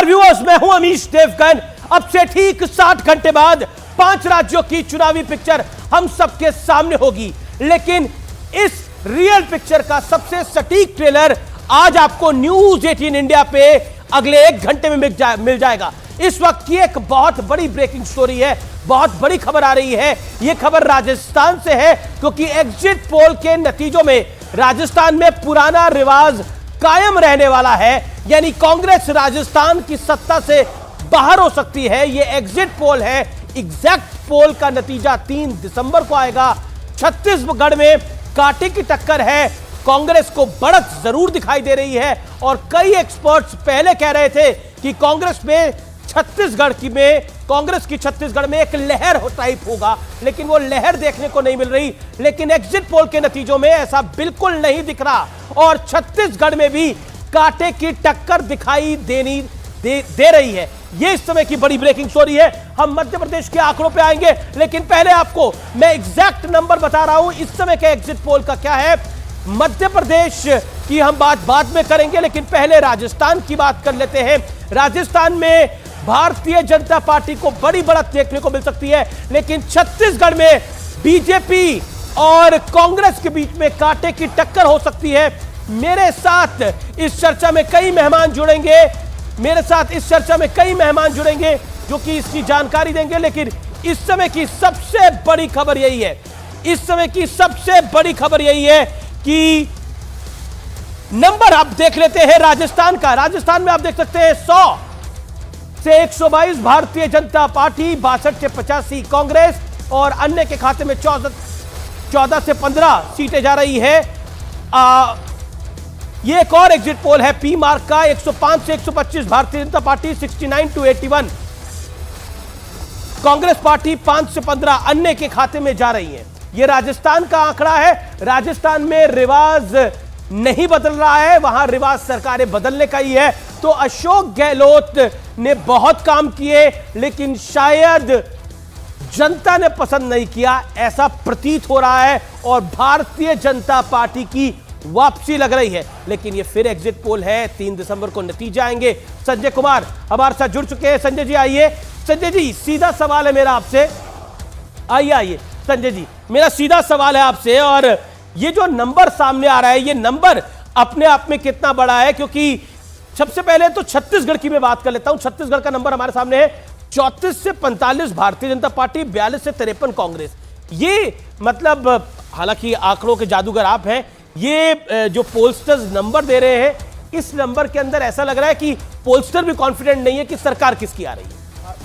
Viewers, मैं हूं अमीश देवगन। अब से ठीक 60 घंटे बाद 5 राज्यों की चुनावी पिक्चर हम सबके सामने होगी, लेकिन इस रियल पिक्चर का सबसे सटीक ट्रेलर आज आपको न्यूज 18 इंडिया पे अगले 1 घंटे में मिल जाएगा। इस वक्त की एक बहुत बड़ी ब्रेकिंग स्टोरी है, बहुत बड़ी खबर आ रही है। यह खबर राजस्थान से है, क्योंकि एग्जिट पोल के नतीजों में राजस्थान में पुराना रिवाज कायम रहने वाला है, यानी कांग्रेस राजस्थान की सत्ता से बाहर हो सकती है। यह एग्जिट पोल है। एग्जैक्ट पोल का नतीजा 3 दिसंबर को आएगा। छत्तीसगढ़ में कांटे की टक्कर है, कांग्रेस को बढ़त जरूर दिखाई दे रही है और कई एक्सपर्ट्स पहले कह रहे थे कि कांग्रेस की छत्तीसगढ़ में एक लहर टाइप होगा, लेकिन वो लहर देखने को नहीं मिल रही। लेकिन एग्जिट पोल के नतीजों में ऐसा बिल्कुल नहीं दिख रहा और छत्तीसगढ़ में भी कांटे की टक्कर दिखाई दे रही है। ये इस समय की बड़ी ब्रेकिंग स्टोरी है। हम मध्य प्रदेश के आंकड़ों पे आएंगे, लेकिन पहले आपको मैं एग्जैक्ट नंबर बता रहा हूं इस समय के एग्जिट पोल का क्या है। मध्य प्रदेश की हम बात बाद में करेंगे, लेकिन पहले राजस्थान की बात कर लेते हैं। राजस्थान में भारतीय जनता पार्टी को बड़ी बढ़त देखने को मिल सकती है, लेकिन छत्तीसगढ़ में बीजेपी और कांग्रेस के बीच में कांटे की टक्कर हो सकती है। मेरे साथ इस चर्चा में कई मेहमान जुड़ेंगे जो कि इसकी जानकारी देंगे, लेकिन इस समय की सबसे बड़ी खबर यही है कि नंबर आप देख लेते हैं राजस्थान का। राजस्थान में आप देख सकते हैं 100 से 122 भारतीय जनता पार्टी, 62 से 85 कांग्रेस और अन्य के खाते में 14 से 15 सीटें जा रही है। ये एक और एग्जिट पोल है पी मार्क का। 105 से 125 Bharatiya Janata party, 69 to 81 Congress party, 5 से 15 अन्य के खाते में जा रही है। ये राजस्थान का आंकड़ा है। राजस्थान में रिवाज नहीं बदल रहा है, वहां रिवाज सरकारें बदलने का ही है। तो अशोक गहलोत ने बहुत काम किए, लेकिन शायद जनता ने पसंद नहीं किया, ऐसा प्रतीत हो रहा है और भारतीय जनता पार्टी की वापसी लग रही है। लेकिन ये फिर एग्जिट पोल है, 3 दिसंबर को नतीजे आएंगे। संजय कुमार हमारे साथ जुड़ चुके हैं। संजय जी आइए। संजय जी, सीधा सवाल है मेरा आपसे। आइए संजय जी, मेरा सीधा सवाल है आपसे। और ये जो नंबर सामने आ रहा है, ये नंबर अपने आप में कितना बड़ा है? क्योंकि सबसे पहले तो छत्तीसगढ़ की मैं बात कर लेता हूं। छत्तीसगढ़ का नंबर हमारे सामने है 34 से 45 भारतीय जनता पार्टी, 42 से 53 कांग्रेस। ये मतलब, हालांकि आंकड़ों के जादूगर आप हैं, ये जो पोलस्टर्स नंबर दे रहे हैं, इस नंबर के अंदर ऐसा लग रहा है कि पोलस्टर भी कॉन्फिडेंट नहीं है कि सरकार किसकी आ रही है।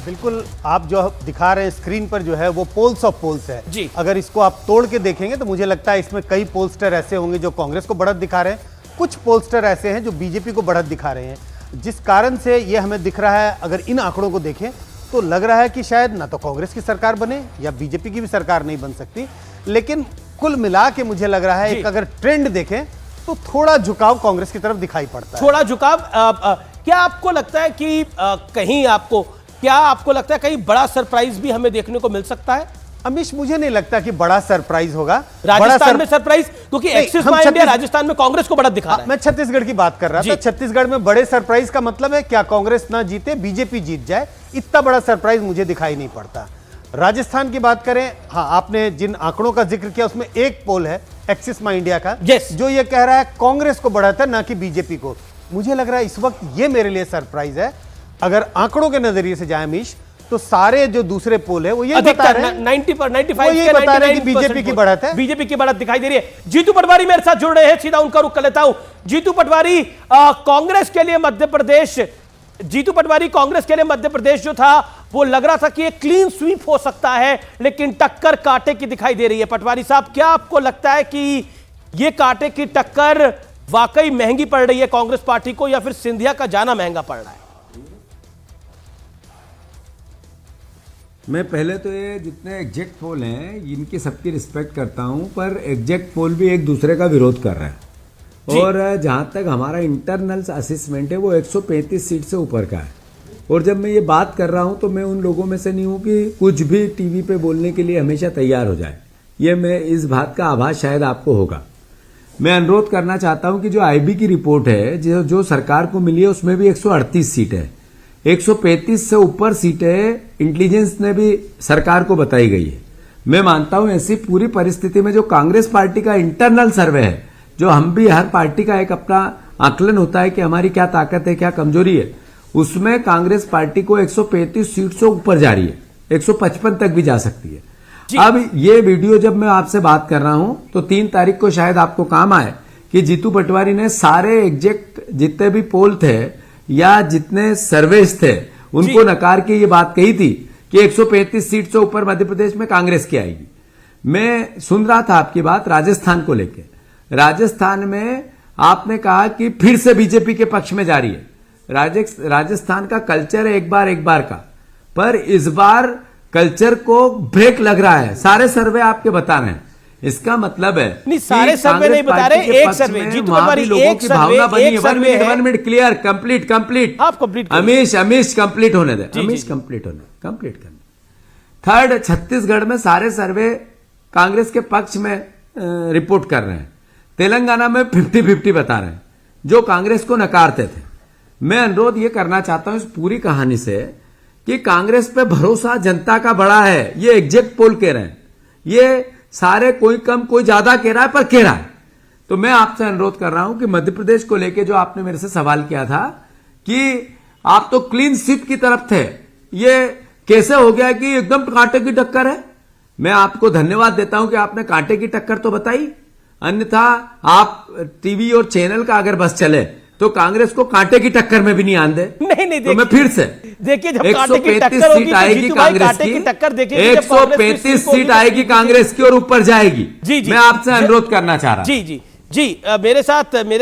बिल्कुल, आप जो दिखा रहे हैं स्क्रीन पर जो है वो पोल्स ऑफ पोल्स है जी। अगर इसको आप तोड़ के देखेंगे तो मुझे लगता है इसमें कई पोलस्टर ऐसे होंगे जो कांग्रेस को बढ़त दिखा रहे हैं, कुछ पोलस्टर ऐसे हैं जो बीजेपी को बढ़त दिखा रहे हैं, जिस कारण से ये हमें दिख रहा है। अगर इन आंकड़ों को देखें तो लग रहा है कि शायद ना तो कांग्रेस की सरकार बने या बीजेपी की भी सरकार नहीं बन सकती। लेकिन कुल मिला के मुझे लग रहा है एक अगर ट्रेंड देखें तो थोड़ा झुकाव कांग्रेस की तरफ दिखाई पड़ता है। थोड़ा झुकाव। क्या आपको लगता है कि कहीं बड़ा सरप्राइज भी हमें देखने को मिल सकता है? अमीश, मुझे नहीं लगता कि बड़ा सरप्राइज होगा राजस्थान में सरप्राइज, क्योंकि एक्सिस माइंड इंडिया राजस्थान में कांग्रेस को बढ़त दिखा रहा है। मैं छत्तीसगढ़ की बात कर रहा था। छत्तीसगढ़ में बड़े सरप्राइज का मतलब है क्या कांग्रेस ना जीते, बीजेपी जीत जाए, इतना बड़ा सरप्राइज मुझे दिखाई नहीं पड़ता। राजस्थान की बात करें, हाँ, आपने जिन आंकड़ों का जिक्र किया उसमें एक पोल है एक्सिस माइंड इंडिया का, जो ये कह रहा है कांग्रेस को बढ़त है ना कि बीजेपी को। मुझे लग रहा है इस वक्त ये मेरे लिए सरप्राइज है। अगर आंकड़ों के नजरिए से जाए अमीश, तो सारे जो दूसरे पोल है वो ये बता रहे हैं 95 बता रहे हैं कि बीजेपी की बढ़त है, बीजेपी की बढ़त दिखाई दे रही है। जीतू पटवारी मेरे साथ जुड़ रहे हैं, सीधा उनका रुख कर लेता हूं। जीतू पटवारी, कांग्रेस के लिए मध्य प्रदेश जो था वो लग रहा था कि एक क्लीन स्वीप हो सकता है, लेकिन टक्कर कांटे की दिखाई दे रही है। पटवारी साहब, क्या आपको लगता है कि ये कांटे की टक्कर वाकई महंगी पड़ रही है कांग्रेस पार्टी को, या फिर सिंधिया का जाना महंगा पड़ रहा है? मैं पहले तो ये जितने एग्जैक्ट पोल हैं इनकी सबकी रिस्पेक्ट करता हूं, पर एग्जैक्ट पोल भी एक दूसरे का विरोध कर रहे हैं। और जहां तक हमारा इंटरनल असेसमेंट है वो 135 सीट से ऊपर का है। और जब मैं ये बात कर रहा हूं तो मैं उन लोगों में से नहीं हूं कि कुछ भी टीवी पे बोलने के लिए हमेशा तैयार हो जाए। ये मैं इस बात का आभास शायद आपको होगा। मैं अनुरोध करना चाहता हूं कि जो आईबी की रिपोर्ट है जो सरकार को मिली है उसमें भी 138 सीट है। 135 से ऊपर सीटें इंटेलिजेंस ने भी सरकार को बताई गई है। मैं मानता हूं ऐसी पूरी परिस्थिति में जो कांग्रेस पार्टी का इंटरनल सर्वे है, जो हम भी हर पार्टी का एक अपना आकलन होता है कि हमारी क्या ताकत है क्या कमजोरी है, उसमें कांग्रेस पार्टी को 135 सीट से ऊपर जा रही है, 155 तक भी जा सकती है। अब ये वीडियो जब मैं आपसे बात कर रहा हूं तो 3 तारीख को शायद आपको काम आए कि जीतू पटवारी ने सारे एग्जैक्ट जितने भी पोल थे या जितने सर्वेस थे उनको नकार के ये बात कही थी कि 135 सीट से ऊपर मध्य प्रदेश में कांग्रेस की आएगी। मैं सुन रहा था आपकी बात राजस्थान को लेकर। राजस्थान में आपने कहा कि फिर से बीजेपी के पक्ष में जा रही है। राजस्थान का कल्चर है एक बार का, पर इस बार कल्चर को ब्रेक लग रहा है। सारे सर्वे आपके बता रहे हैं, इसका मतलब है नहीं, सारे सर्वे नहीं बता रहे, एक सर्वे जीतू पटवारी, एक सर्वे, 1 मिनट क्लियर, कंप्लीट आप कंप्लीट, अमीश कंप्लीट होने दे, अमीश कंप्लीट करने। थर्ड, छत्तीसगढ़ में सारे सर्वे कांग्रेस के पक्ष में रिपोर्ट कर रहे हैं। तेलंगाना में 50-50 बता रहे हैं, जो कांग्रेस को नकारते थे। मैं अनुरोध ये करना चाहता हूं इस पूरी कहानी से कि कांग्रेस पे भरोसा जनता का बड़ा है, ये एग्जैक्ट पोल कह रहे हैं। ये सारे कोई कम कोई ज्यादा कह रहा है, पर कह रहा है। तो मैं आपसे अनुरोध कर रहा हूं कि मध्य प्रदेश को लेकर जो आपने मेरे से सवाल किया था कि आप तो क्लीन स्वीप की तरफ थे, ये कैसे हो गया कि एकदम कांटे की टक्कर है। मैं आपको धन्यवाद देता हूं कि आपने कांटे की टक्कर तो बताई, अन्यथा आप टीवी और चैनल का अगर बस चले तो कांग्रेस को कांटे की टक्कर में भी नहीं आने दे। नहीं तो मैं फिर से देखिए, जब कांटे की टक्कर होगी सीट आएगी कांग्रेस की, 135 सीट आएगी कांग्रेस की और ऊपर जाएगी। जी, मैं आपसे अनुरोध करना चाह रहा हूं। जी, मेरे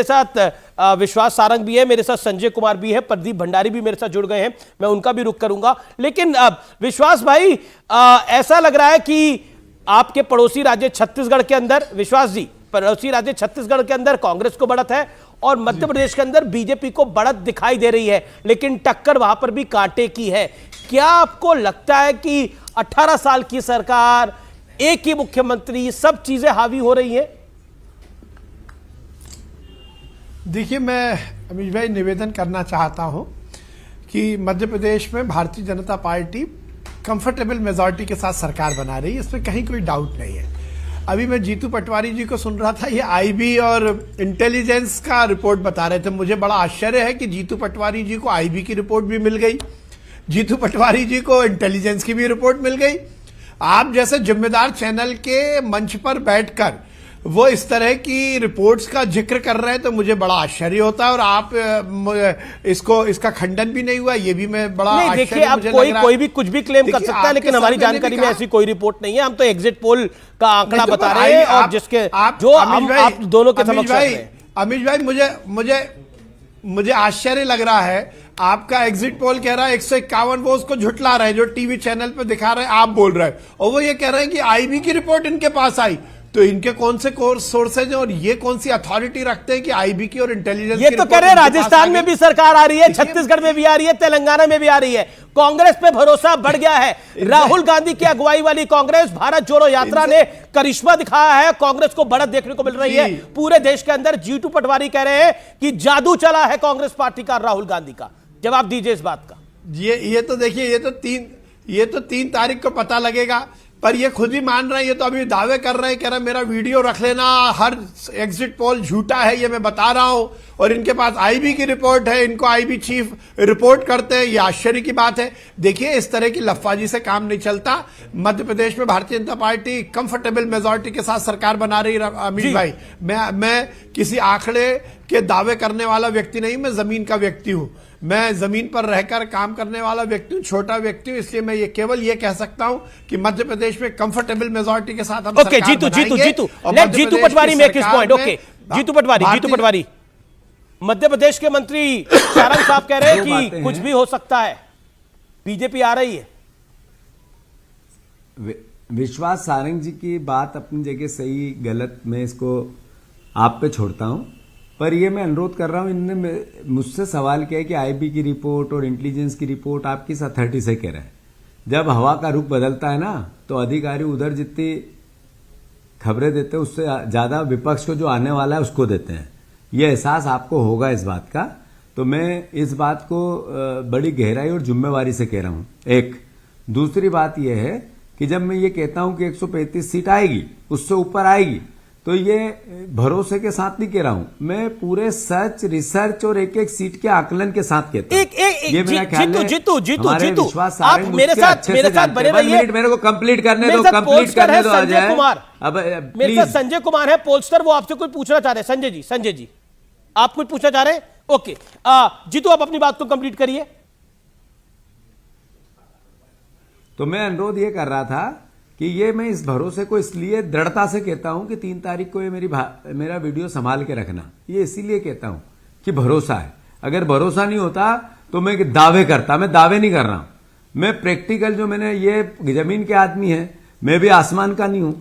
साथ विश्वास सारंग भी है, मेरे साथ संजय कुमार भी है, प्रदीप भंडारी भी मेरे साथ जुड़ गए हैं, मैं उनका भी रुख करूंगा। लेकिन विश्वास भाई, ऐसा लग रहा है कि आपके पड़ोसी राज्य छत्तीसगढ़ के अंदर, विश्वास जी, पड़ोसी राज्य छत्तीसगढ़ के अंदर कांग्रेस को बढ़त है और मध्य प्रदेश के अंदर बीजेपी को बढ़त दिखाई दे रही है, लेकिन टक्कर वहां पर भी कांटे की है। क्या आपको लगता है कि 18 साल की सरकार, एक ही मुख्यमंत्री, सब चीजें हावी हो रही हैं? देखिए, मैं अमीश भाई निवेदन करना चाहता हूं कि मध्य प्रदेश में Bharatiya Janata party comfortable majority के साथ सरकार बना रही है, इसमें कहीं कोई डाउट नहीं है। अभी मैं जीतू पटवारी जी को सुन रहा था, ये आईबी और इंटेलिजेंस का रिपोर्ट बता रहे थे। मुझे बड़ा आश्चर्य है कि जीतू पटवारी जी को आईबी की रिपोर्ट भी मिल गई, जीतू पटवारी जी को इंटेलिजेंस की भी रिपोर्ट मिल गई। आप जैसे जिम्मेदार चैनल के मंच पर बैठकर वो इस तरह की रिपोर्ट्स का जिक्र कर रहे हैं तो मुझे बड़ा आश्चर्य होता है, और आप इसका खंडन भी नहीं हुआ, ये भी मैं बड़ा नहीं। देखिए, अब कोई भी कुछ भी क्लेम कर सकता है, लेकिन हमारी जानकारी में ऐसी कोई रिपोर्ट नहीं है। हम तो एग्जिट पोल का आंकड़ा बता रहे हैं और जिसके जो आप दोनों के समक्ष रख रहे हैं। अमीश भाई, मुझे आश्चर्य लग रहा है, आपका एग्जिट पोल कह रहा है 151, वो उसको झुटला रहे हैं, जो टीवी चैनल पर दिखा रहे हैं आप बोल रहे हैं, और वो ये कह रहे हैं कि आईबी की रिपोर्ट इनके पास आई। तो इनके कौन से सोर्सेज हैं और ये कौन सी अथॉरिटी रखते हैं कि आईबी की और इंटेलिजेंस? ये तो कह रहे हैं राजस्थान में भी सरकार आ रही है, छत्तीसगढ़ में भी आ रही है, तेलंगाना में भी आ रही है। कांग्रेस पे भरोसा बढ़ गया है। राहुल गांधी की अगुवाई वाली कांग्रेस, भारत जोड़ो यात्रा ने करिश्मा दिखाया है, कांग्रेस को बढ़त देखने को मिल रही है पूरे देश के अंदर। जीतू पटवारी कह रहे हैं कि जादू चला है कांग्रेस पार्टी का, राहुल गांधी का। जवाब दीजिए इस बात का। ये तो देखिए, ये तो 3 तारीख को पता लगेगा, पर ये खुद ही मान रहे हैं, ये तो अभी दावे कर रहे हैं, कह रहे हैं मेरा वीडियो रख लेना, हर एग्जिट पोल झूठा है, ये मैं बता रहा हूं, और इनके पास आईबी की रिपोर्ट है, इनको आईबी चीफ रिपोर्ट करते हैं। ये आश्चर्य की बात है। देखिए, इस तरह की लफाजी से काम नहीं चलता। मध्य प्रदेश में Bharatiya Janata party comfortable majority के साथ सरकार बना रही है। अमीश भाई, मैं किसी आंकड़े के दावे करने वाला व्यक्ति नहीं, मैं जमीन का व्यक्ति हूं, मैं जमीन पर रहकर काम करने वाला व्यक्ति हूं, छोटा व्यक्ति हूं, इसलिए मैं ये केवल ये कह सकता हूं कि मध्य प्रदेश में कंफर्टेबल मेजॉरिटी के साथ हम okay, Jitu Patwari make his point. Okay, Jitu Patwari, Madhya Pradesh के मंत्री सारंग साहब कह रहे हैं कि कुछ भी हो सकता है, बीजेपी आ रही है। विश्वास सारंग जी की बात अपनी जगह सही गलत मैं इसको आप पे छोड़ता हूं, पर ये मैं अनुरोध कर रहा हूं, इनने मुझसे सवाल किया कि आईबी की रिपोर्ट और इंटेलिजेंस की रिपोर्ट आप किस अथॉरिटी से कह रहे हैं। जब हवा का रुख बदलता है ना, तो अधिकारी उधर जितनी खबरें देते हैं उससे ज्यादा विपक्ष को जो आने वाला है उसको देते हैं। ये एहसास आपको होगा इस बात का। तो मैं इस बात को बड़ी गहराई और जिम्मेवारी से कह रहा हूं। एक दूसरी बात यह है कि जब मैं ये कहता हूं कि 135 सीट आएगी, उससे ऊपर आएगी, तो ये भरोसे के साथ नहीं कह रहा हूं, मैं पूरे सर्च रिसर्च और एक एक सीट के आकलन के साथ कहता हूं। ये मेरा ख्याल है। जीतू आप मेरे साथ बने रहिए। मेरे को कंप्लीट करने दो अजय। अब मेरे साथ संजय कुमार है पोलस्टर, वो आपसे कुछ पूछना चाह रहे हैं। संजय जी आप कुछ पूछना चाह रहे हैं? ओके जीतू आप अपनी बात को कंप्लीट करिए। तो मैं अनुरोध ये कर रहा था कि ये मैं इस भरोसे को इसलिए दृढ़ता से कहता हूं कि 3 तारीख को ये मेरा वीडियो संभाल के रखना, ये इसीलिए कहता हूं कि भरोसा है। अगर भरोसा नहीं होता तो मैं दावे करता, मैं दावे नहीं कर रहा हूं, मैं प्रैक्टिकल, जो मैंने, ये जमीन के आदमी है, मैं भी आसमान का नहीं हूं,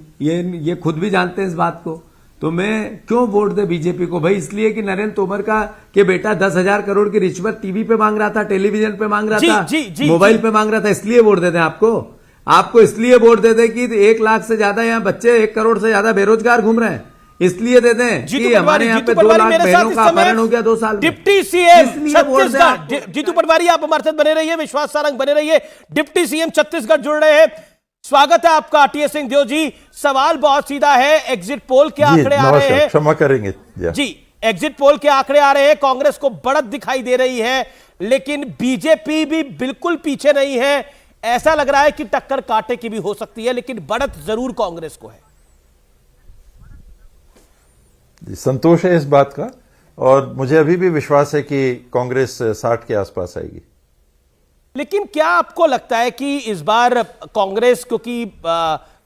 ये खुद भी जानते हैं इस बात को। तो मैं क्यों वोट दे बीजेपी को भाई? इसलिए कि नरेंद्र तोमर के बेटा 10,000 करोड़ की रिश्वत टीवी पे मांग रहा था, टेलीविजन पे मांग रहा था, मोबाइल पे मांग रहा था, इसलिए वोट देते हैं आपको इसलिए वोट देते कि 1 लाख से ज्यादा यहाँ बच्चे, 1 करोड़ से ज्यादा बेरोजगार घूम रहे हैं, इसलिए देते हैं कि हमारे यहाँ पे 2 लाख बहनों का अपहरण हो गया 2 साल में। डिप्टी सीएम छत्तीसगढ़, जीतू पटवारी आप हमारे साथ बने रहिए, विश्वास सारंग बने रहिए, डिप्टी सीएम छत्तीसगढ़ जुड़ रहे हैं। स्वागत है आपका टीएस सिंहदेव जी। सवाल बहुत सीधा है, एग्जिट पोल के आंकड़े आ रहे हैं, क्षमा करेंगे जी, एग्जिट पोल के आंकड़े आ रहे हैं, कांग्रेस को बढ़त दिखाई दे रही है, लेकिन बीजेपी भी बिल्कुल पीछे नहीं है। ऐसा लग रहा है कि टक्कर कांटे की भी हो सकती है, लेकिन बढ़त जरूर कांग्रेस को है। संतोष है इस बात का, और मुझे अभी भी विश्वास है कि कांग्रेस 60 के आसपास आएगी। लेकिन क्या आपको लगता है कि इस बार कांग्रेस, क्योंकि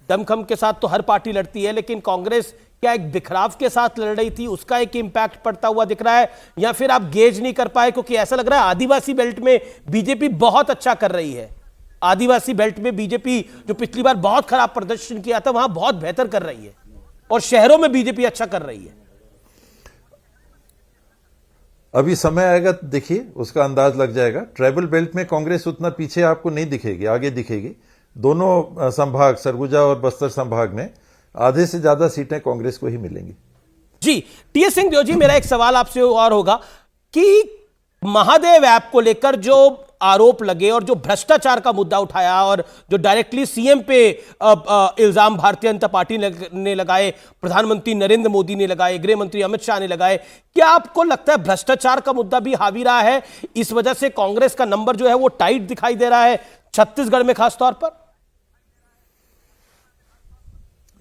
दमखम के साथ तो हर पार्टी लड़ती है, लेकिन कांग्रेस क्या एक बिखराव के साथ लड़ रही थी, उसका एक इंपैक्ट पड़ता हुआ दिख रहा है, या फिर आप गेज नहीं कर पाए? क्योंकि ऐसा लग रहा है आदिवासी बेल्ट में बीजेपी बहुत अच्छा कर रही है। आदिवासी बेल्ट में बीजेपी, जो पिछली बार बहुत खराब प्रदर्शन किया था, वहां बहुत बेहतर कर रही है, और शहरों में बीजेपी अच्छा कर रही है। अभी समय आएगा तो देखिए, उसका अंदाज लग जाएगा। ट्राइबल बेल्ट में कांग्रेस उतना पीछे आपको नहीं दिखेगी, आगे दिखेगी। दोनों संभाग, सरगुजा और बस्तर संभाग में आधे से ज्यादा सीटें कांग्रेस को ही मिलेंगी। जी, टीएस सिंहदेव जी, मेरा एक सवाल आपसे और होगा कि महादेव ऐप को लेकर जो आरोप लगे और जो भ्रष्टाचार का मुद्दा उठाया और जो डायरेक्टली सीएम पे इल्जाम भारतीय जनता पार्टी ने लगाए, प्रधानमंत्री नरेंद्र मोदी ने लगाए, गृह मंत्री अमित शाह ने लगाए, क्या आपको लगता है भ्रष्टाचार का मुद्दा भी हावी रहा है? इस वजह से कांग्रेस का नंबर जो है वो टाइट दिखाई दे रहा है, छत्तीसगढ़ में खासतौर पर।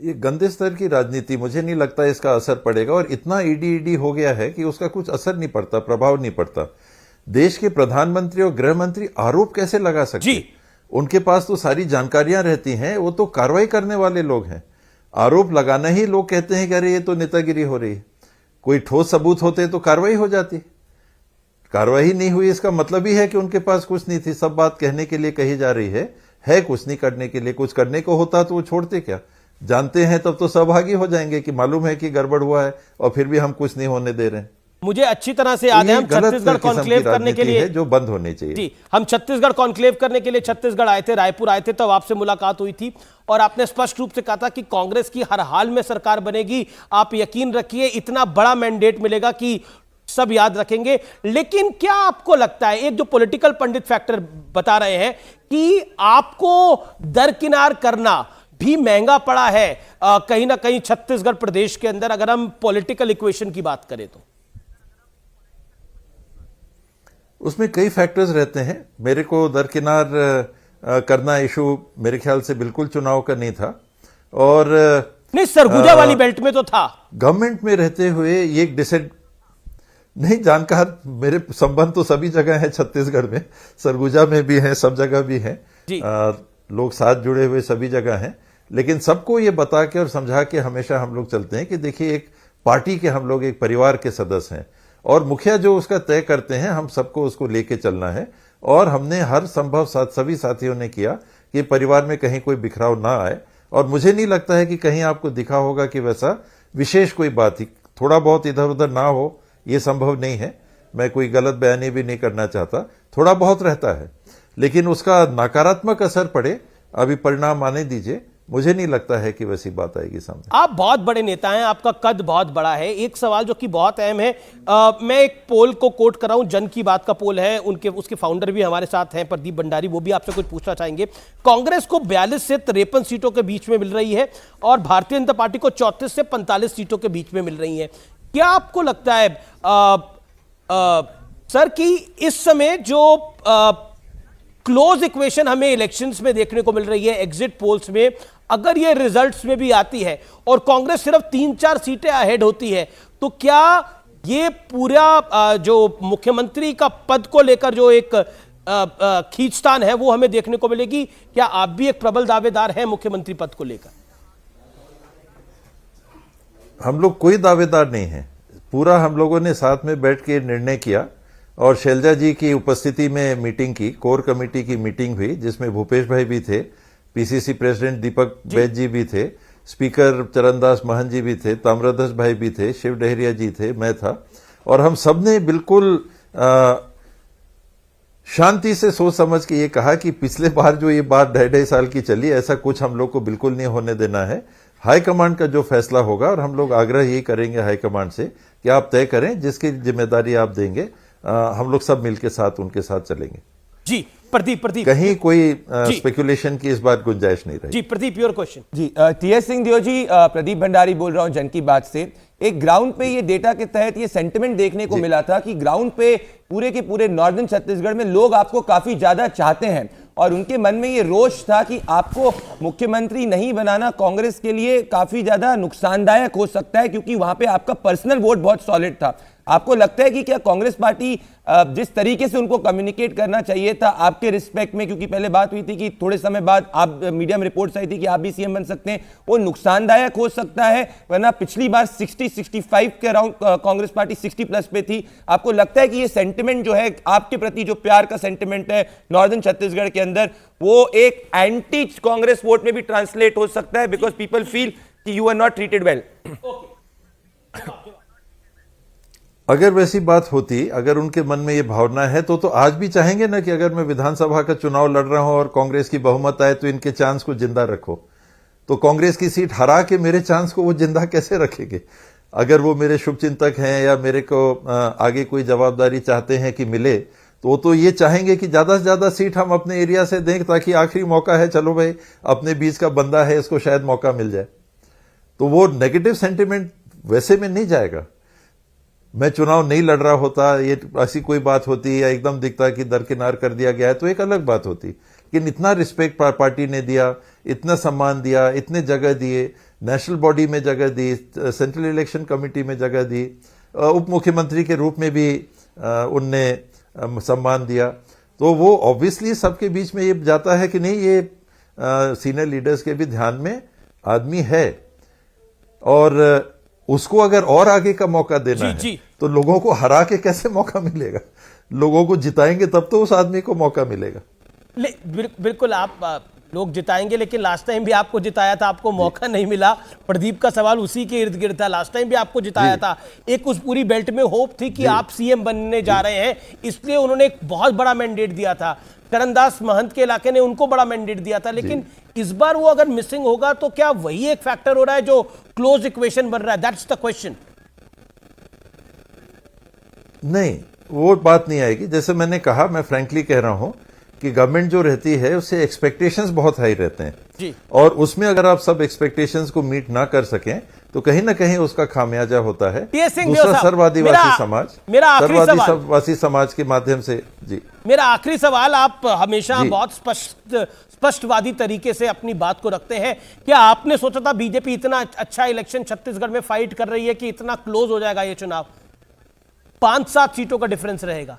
ये गंदे स्तर की राजनीति, मुझे नहीं लगता इसका असर पड़ेगा, और इतना ईडी हो गया है कि उसका कुछ असर नहीं पड़ता, प्रभाव नहीं पड़ता। देश के प्रधानमंत्री और गृह मंत्री आरोप कैसे लगा सकते हैं? उनके पास तो सारी जानकारियां रहती हैं, वो तो कार्रवाई करने वाले लोग हैं। आरोप लगाना ही लोग कहते हैं कि अरे ये तो नेतागिरी हो रही है। कोई ठोस सबूत होते तो कार्रवाई हो जाती। कार्रवाई नहीं हुई, इसका मतलब ही है कि उनके पास कुछ नहीं थी। सब बात कहने के लिए कही जा रही है कुछ नहीं करने के लिए। कुछ करने को होता तो वो छोड़ते क्या? जानते हैं तब तो सहभागी हो जाएंगे कि मालूम है कि गड़बड़ हुआ है, और फिर भी हम कुछ नहीं होने दे रहे हैं। मुझे अच्छी तरह से याद है, हम छत्तीसगढ़ कॉन्क्लेव करने के लिए, जो बंद होनी चाहिए जी, हम छत्तीसगढ़ कॉन्क्लेव करने के लिए छत्तीसगढ़ आए थे, रायपुर आए थे, तब आपसे मुलाकात हुई थी और आपने स्पष्ट रूप से कहा था कि कांग्रेस की हर हाल में सरकार बनेगी। आप यकीन रखिए, इतना बड़ा मैंडेट मिलेगा कि सब याद रखेंगे। लेकिन क्या आपको लगता है, एक जो पॉलिटिकल पंडित फैक्टर बता रहे हैं कि आपको दरकिनार करना भी महंगा पड़ा है कहीं ना कहीं छत्तीसगढ़ प्रदेश के अंदर, अगर हम पॉलिटिकल इक्वेशन की बात करें तो? उसमें कई फैक्टर्स रहते हैं। मेरे को दरकिनार करना इशू मेरे ख्याल से बिल्कुल चुनाव का नहीं था, और नहीं, सरगुजा वाली बेल्ट में तो था। गवर्नमेंट में रहते हुए ये नहीं, जानकार मेरे संबंध तो सभी जगह है छत्तीसगढ़ में, सरगुजा में भी है, सब जगह भी है, लोग साथ जुड़े हुए सभी जगह हैं। लेकिन सबको ये बता के और समझा के हमेशा हम लोग चलते हैं कि देखिए, एक पार्टी के हम लोग एक परिवार के सदस्य हैं, और मुखिया जो उसका तय करते हैं, हम सबको उसको लेके चलना है। और हमने हर संभव सभी साथियों ने किया कि परिवार में कहीं कोई बिखराव ना आए, और मुझे नहीं लगता है कि कहीं आपको दिखा होगा कि वैसा विशेष कोई बात ही थोड़ा बहुत इधर उधर ना हो, ये संभव नहीं है। मैं कोई गलत बयानी भी नहीं करना चाहता, थोड़ा बहुत रहता है, लेकिन उसका नकारात्मक असर पड़े, अभी परिणाम आने दीजिए, मुझे नहीं लगता है कि वैसी बात आएगी सामने। आप बहुत बड़े नेता हैं, आपका कद बहुत बड़ा है। एक सवाल जो कि बहुत अहम है, मैं एक पोल को कोट कर रहा हूं, जन की बात का पोल है, उसके फाउंडर भी हमारे साथ हैं प्रदीप भंडारी, वो भी आपसे कुछ पूछना चाहेंगे। कांग्रेस को 42 से 53 सीटों के बीच में मिल रही है और भारतीय जनता पार्टी को 34 से 45 सीटों के बीच में मिल रही है। क्या आपको लगता है सर कि इस समय जो क्लोज इक्वेशन हमें इलेक्शंस में देखने को मिल रही है, एग्जिट पोल्स में, अगर ये रिजल्ट्स में भी आती है और कांग्रेस सिर्फ 3-4 सीटें अहेड होती है, तो क्या ये पूरा जो मुख्यमंत्री का पद को लेकर जो एक खींचतान है वो हमें देखने को मिलेगी? क्या आप भी एक प्रबल दावेदार हैं मुख्यमंत्री पद को लेकर? हम लोग कोई दावेदार नहीं है, पूरा हम लोगों ने साथ में बैठ के निर्णय किया और शैलजा जी की उपस्थिति में मीटिंग की, कोर कमेटी की मीटिंग हुई, जिसमें भूपेश भाई भी थे, पीसीसी प्रेसिडेंट दीपक बैद जी भी थे, स्पीकर चरणदास महंत जी भी थे, ताम्रध्वज भाई भी थे, शिव डहरिया जी थे, मैं था, और हम सब ने बिल्कुल शांति से सोच समझ के ये कहा कि पिछले बार जो ये बात 2.5 साल की चली, ऐसा कुछ हम लोग को बिल्कुल नहीं होने देना है। हाईकमांड का जो फैसला होगा, और हम लोग आग्रह यही करेंगे हाईकमांड से कि आप तय करें, जिसकी जिम्मेदारी आप देंगे, हम लोग सब मिलकर साथ उनके साथ चलेंगे। जी प्रदीप कहीं कोई स्पेकुलेशन की इस बार गुंजाइश नहीं रही। जी प्रदीप, योर क्वेश्चन। जी टीएस सिंह जी, प्रदीप भंडारी बोल रहा हूं जन की बात से। एक ग्राउंड पे ये डेटा के तहत ये सेंटिमेंट देखने को मिला था कि ग्राउंड पे पूरे के पूरे नॉर्दर्न छत्तीसगढ़ में लोग आपको काफी ज्यादा चाहते हैं और उनके मन में ये रोष था कि आपको मुख्यमंत्री नहीं बनाना कांग्रेस के लिए काफी ज्यादा नुकसानदायक हो सकता है, क्योंकि वहां पे आपका पर्सनल वोट बहुत सॉलिड था। आपको लगता है कि क्या कांग्रेस पार्टी जिस तरीके से उनको कम्युनिकेट करना चाहिए था आपके रिस्पेक्ट में, क्योंकि पहले बात हुई थी कि थोड़े समय बाद आप मीडिया में रिपोर्ट्स आई थी कि आप भी सीएम बन सकते हैं, वो नुकसानदायक हो सकता है? वरना पिछली बार 60-65 के अराउंड कांग्रेस पार्टी 60+ पे थी। आपको लगता है कि ये सेंटिमेंट जो है आपके प्रति, जो प्यार का सेंटिमेंट है नॉर्दर्न छत्तीसगढ़ के अंदर, वो एक एंटी कांग्रेस वोट में भी ट्रांसलेट हो सकता है, बिकॉज पीपल फील कि you are not treated well? अगर वैसी बात होती, अगर उनके मन में ये भावना है, तो आज भी चाहेंगे ना कि अगर मैं विधानसभा का चुनाव लड़ रहा हूं और कांग्रेस की बहुमत आए तो इनके चांस को जिंदा रखो। तो कांग्रेस की सीट हरा के मेरे चांस को वो जिंदा कैसे रखेंगे? अगर वो मेरे शुभचिंतक हैं या मेरे को आगे कोई जवाबदारी चाहते हैं कि मिले, तो ये चाहेंगे कि ज्यादा से ज्यादा सीट हम अपने एरिया से दें, ताकि आखिरी मौका है, चलो भाई अपने बीच का बंदा है, इसको शायद मौका मिल जाए। तो वो नेगेटिव सेंटिमेंट वैसे में नहीं जाएगा। मैं चुनाव नहीं लड़ रहा होता, ये ऐसी कोई बात होती या एकदम दिखता कि दरकिनार कर दिया गया है, तो एक अलग बात होती। लेकिन इतना रिस्पेक्ट पार्टी ने दिया, इतना सम्मान दिया, इतने जगह दिए, नेशनल बॉडी में जगह दी, सेंट्रल इलेक्शन कमेटी में जगह दी, उप मुख्यमंत्री के रूप में भी उनने सम्मान दिया, तो वो ऑब्वियसली सबके बीच में ये जाता है कि नहीं, ये सीनियर लीडर्स के भी ध्यान में आदमी है, और उसको अगर और आगे का मौका देना है तो लोगों को हरा के कैसे मौका मिलेगा? लोगों को जिताएंगे तब तो उस आदमी को मौका मिलेगा। बिल्कुल आप लोग जिताएंगे, लेकिन लास्ट टाइम भी आपको जिताया था, आपको मौका नहीं मिला। प्रदीप का सवाल उसी के इर्द गिर्द था, लास्ट टाइम भी आपको जिताया था। एक उस पूरी बेल्ट में होप थी कि आप सीएम बनने जा रहे हैं, इसलिए उन्होंने एक बहुत बड़ा मैंडेट दिया था। चरणदास महंत के इलाके ने उनको बड़ा मैंडेट दिया था, लेकिन इस बार वो अगर मिसिंग होगा तो क्या वही एक फैक्टर हो रहा है जो क्लोज इक्वेशन बन रहा है? That's the question. नहीं, वो बात नहीं आएगी। जैसे मैंने कहा, मैं फ्रैंकली कह रहा हूं कि गवर्नमेंट जो रहती है उससे एक्सपेक्टेशंस बहुत हाई रहते हैं जी, और उसमें अगर आप सब एक्सपेक्टेशंस को मीट ना कर सकें तो कहीं ना कहीं उसका खामियाजा होता है। दूसरा सर्ववादीवासी समाज के माध्यम से। जी, मेरा आखिरी सवाल, आप हमेशा बहुत स्पष्टवादी तरीके से अपनी बात को रखते हैं। क्या आपने सोचा था बीजेपी इतना अच्छा इलेक्शन छत्तीसगढ़ में फाइट कर रही है कि इतना क्लोज हो जाएगा ये चुनाव? 5-7 सीटों का डिफरेंस रहेगा।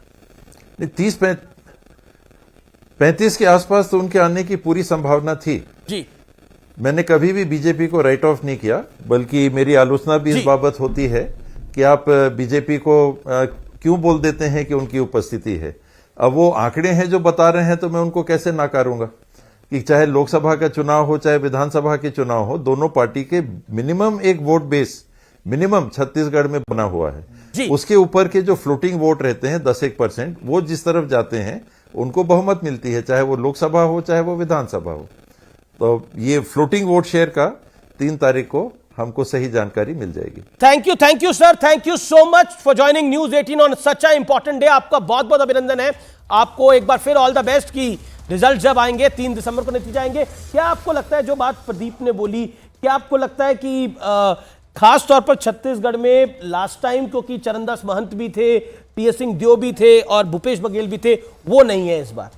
30-35 के आसपास तो उनके आने की पूरी संभावना थी जी। मैंने कभी भी बीजेपी को राइट ऑफ नहीं किया, बल्कि मेरी आलोचना भी इस बाबत होती है कि आप बीजेपी को क्यों बोल देते हैं कि उनकी उपस्थिति है। अब वो आंकड़े हैं जो बता रहे हैं, तो मैं उनको कैसे नाकारूंगा कि चाहे लोकसभा का चुनाव हो चाहे विधानसभा के चुनाव हो, दोनों पार्टी के मिनिमम एक वोट बेस मिनिमम छत्तीसगढ़ में बना हुआ है। उसके ऊपर के जो फ्लोटिंग वोट रहते हैं 10-1%, वो जिस तरफ जाते हैं उनको बहुमत मिलती है, चाहे वो लोकसभा हो चाहे वो विधानसभा हो। तो ये फ्लोटिंग वोट शेयर का 3 तारीख को हमको सही जानकारी मिल जाएगी। Thank you sir, thank you so much for joining news 18 on such a important day. आपका बहुत बहुत अभिनंदन है, आपको एक बार फिर ऑल द बेस्ट की रिजल्ट जब आएंगे 3 दिसंबर को नतीजे आएंगे। क्या आपको लगता है जो बात प्रदीप ने बोली, क्या आपको लगता है कि खास तौर पर छत्तीसगढ़ में लास्ट टाइम क्योंकि चरणदास महंत भी थे, टीएस सिंहदेव भी थे और भूपेश बघेल भी थे, वो नहीं है इस बार?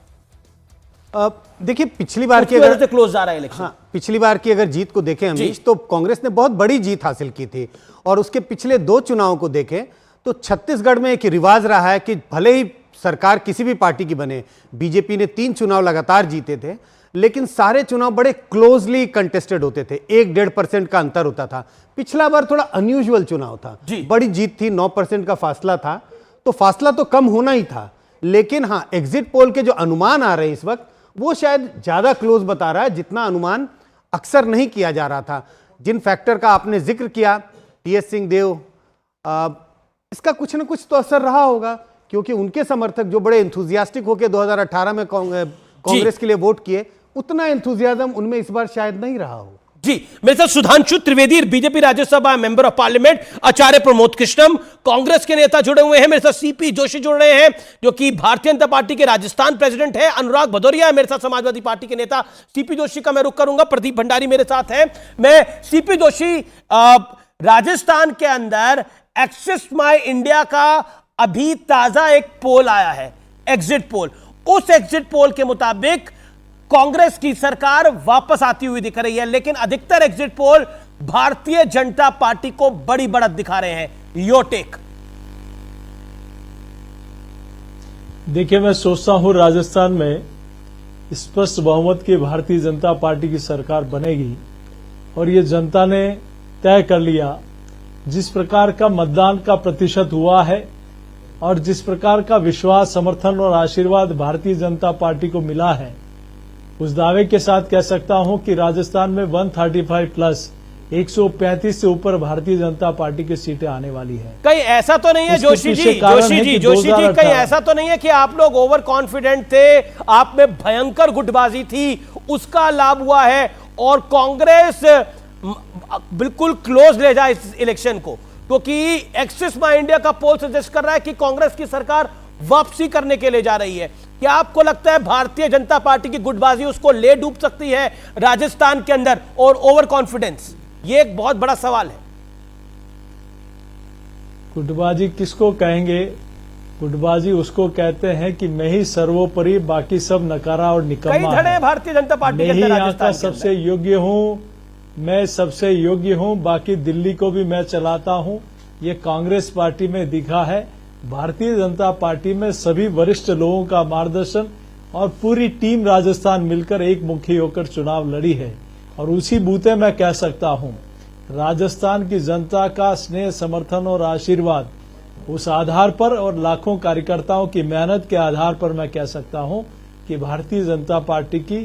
देखिए पिछली बार की अगर क्लोज जा रहा है इलेक्शन, पिछली बार की अगर जीत को देखें अमीश, तो कांग्रेस ने बहुत बड़ी जीत हासिल की थी और उसके पिछले 2 चुनावों को देखें तो छत्तीसगढ़ में एक रिवाज रहा है कि भले ही सरकार किसी भी पार्टी की बने, बीजेपी ने 3 चुनाव लगातार जीते थे, लेकिन सारे चुनाव बड़े क्लोजली कंटेस्टेड होते थे, 1-1.5% का अंतर होता था। पिछला बार थोड़ा अनयूजुअल चुनाव था, बड़ी जीत थी, 9% का फासला था, तो फासला तो कम होना ही था, लेकिन हाँ एग्जिट पोल के जो अनुमान आ रहे हैं इस वक्त वो शायद ज्यादा क्लोज बता रहा है जितना अनुमान अक्सर नहीं किया जा रहा था। जिन फैक्टर का आपने जिक्र किया, टीएस सिंहदेव, इसका कुछ ना कुछ तो असर रहा होगा, क्योंकि उनके समर्थक जो बड़े एंथुजियास्टिक होकर 2018 में कांग्रेस के लिए वोट किए, उतना एंथुजियाज्म उनमें इस बार शायद नहीं रहा हो। जी मेरे साथ Sudhanshu Trivedi, BJP Rajya Sabha member of parliament, Acharya Pramod Krishnam, Congress के नेता जुड़े हुए हैं, मेरे साथ सीपी जोशी जुड़ रहे हैं जो कि भारतीय जनता पार्टी के राजस्थान प्रेसिडेंट है, अनुराग भदौरिया है मेरे साथ, समाजवादी पार्टी के नेता। सीपी जोशी का मैं रुख करूंगा, प्रदीप भंडारी मेरे साथ है। मैं सीपी जोशी, राजस्थान के अंदर एक्सिस माई इंडिया का अभी ताजा एक पोल आया है, एग्जिट पोल। उस एग्जिट पोल के मुताबिक कांग्रेस की सरकार वापस आती हुई दिख रही है, लेकिन अधिकतर exit poll Bharatiya Janata party को बड़ी बढ़त दिखा रहे हैं। Your take. देखिए, मैं सोचता हूं राजस्थान में स्पष्ट बहुमत की भारतीय जनता पार्टी की सरकार बनेगी और ये जनता ने तय कर लिया। जिस प्रकार का मतदान का प्रतिशत हुआ है और जिस प्रकार का विश्वास, समर्थन और आशीर्वाद भारतीय जनता पार्टी को मिला है, उस दावे के साथ कह सकता हूं कि राजस्थान में 135 प्लस 135 से ऊपर भारतीय जनता पार्टी की सीटें आने वाली है। कहीं ऐसा तो नहीं है जोशी जी, कहीं ऐसा तो नहीं है कि आप लोग ओवर कॉन्फिडेंट थे, आप में भयंकर गुटबाजी थी, उसका लाभ हुआ है और कांग्रेस बिल्कुल क्लोज ले जाए इस इलेक्शन को? क्योंकि एक्सिस माई इंडिया का पोल सजेस्ट कर रहा है कि कांग्रेस की सरकार वापसी करने के लिए जा रही है। क्या आपको लगता है भारतीय जनता पार्टी की गुटबाजी उसको ले डूब सकती है राजस्थान के अंदर, और ओवर कॉन्फिडेंस? यह एक बहुत बड़ा सवाल है। गुटबाजी किसको कहेंगे? गुटबाजी उसको कहते हैं कि मैं ही सर्वोपरि, बाकी सब नकारा और निकम्मा है। भारतीय जनता पार्टी मैं ही यहाँ का सबसे योग्य हूँ, मैं सबसे योग्य हूँ, बाकी दिल्ली को भी मैं चलाता हूँ। ये कांग्रेस पार्टी में दिखा है। भारतीय जनता पार्टी में सभी वरिष्ठ लोगों का मार्गदर्शन और पूरी टीम राजस्थान मिलकर एक मुखी होकर चुनाव लड़ी है और उसी बूते मैं कह सकता हूं राजस्थान की जनता का स्नेह, समर्थन और आशीर्वाद, उस आधार पर और लाखों कार्यकर्ताओं की मेहनत के आधार पर मैं कह सकता हूं कि भारतीय जनता पार्टी की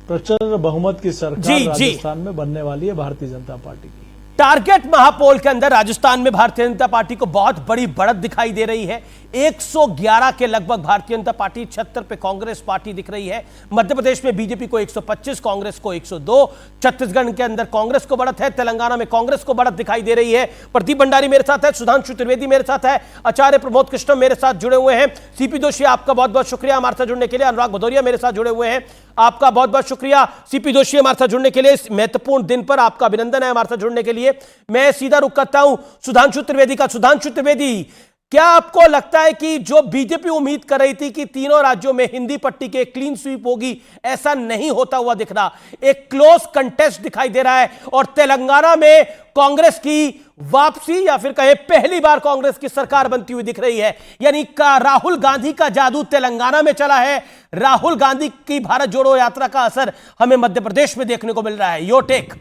प्रचंड बहुमत की सरकार राजस्थान में बनने वाली है। भारतीय जनता पार्टी की टारगेट महापोल के अंदर राजस्थान में भारतीय जनता पार्टी को बहुत बड़ी बढ़त दिखाई दे रही है। 111 के लगभग भारतीय जनता पार्टी, 76 पे कांग्रेस पार्टी दिख रही है। मध्य प्रदेश में बीजेपी को 125, कांग्रेस को 102। छत्तीसगढ़ के अंदर कांग्रेस को बढ़त है, तेलंगाना में कांग्रेस को बढ़त दिखाई दे रही है। प्रदीप भंडारी मेरे साथ है, सुधांशु त्रिवेदी मेरे साथ है, आचार्य प्रमोद कृष्णम मेरे साथ जुड़े हुए हैं। सीपी जोशी आपका बहुत बहुत शुक्रिया हमारे साथ जुड़ने के लिए। अनुराग भदौरिया मेरे साथ जुड़े हुए हैं, आपका बहुत बहुत शुक्रिया। सीपी जोशी हमारे साथ जुड़ने के लिए, इस महत्वपूर्ण दिन पर आपका अभिनंदन है हमारे साथ जुड़ने के लिए। मैं सीधा रुख करता हूं सुधांशु त्रिवेदी का। सुधांशु त्रिवेदी, क्या आपको लगता है कि जो बीजेपी उम्मीद कर रही थी कि तीनों राज्यों में हिंदी पट्टी के क्लीन स्वीप होगी, ऐसा नहीं होता हुआ दिख रहा, एक क्लोज कंटेस्ट दिखाई दे रहा है और तेलंगाना में कांग्रेस की वापसी या फिर कहे पहली बार कांग्रेस की सरकार बनती हुई दिख रही है? यानी का राहुल गांधी का जादू तेलंगाना में चला है, राहुल गांधी की भारत जोड़ो यात्रा का असर हमें मध्य प्रदेश में देखने को मिल रहा है। Your take.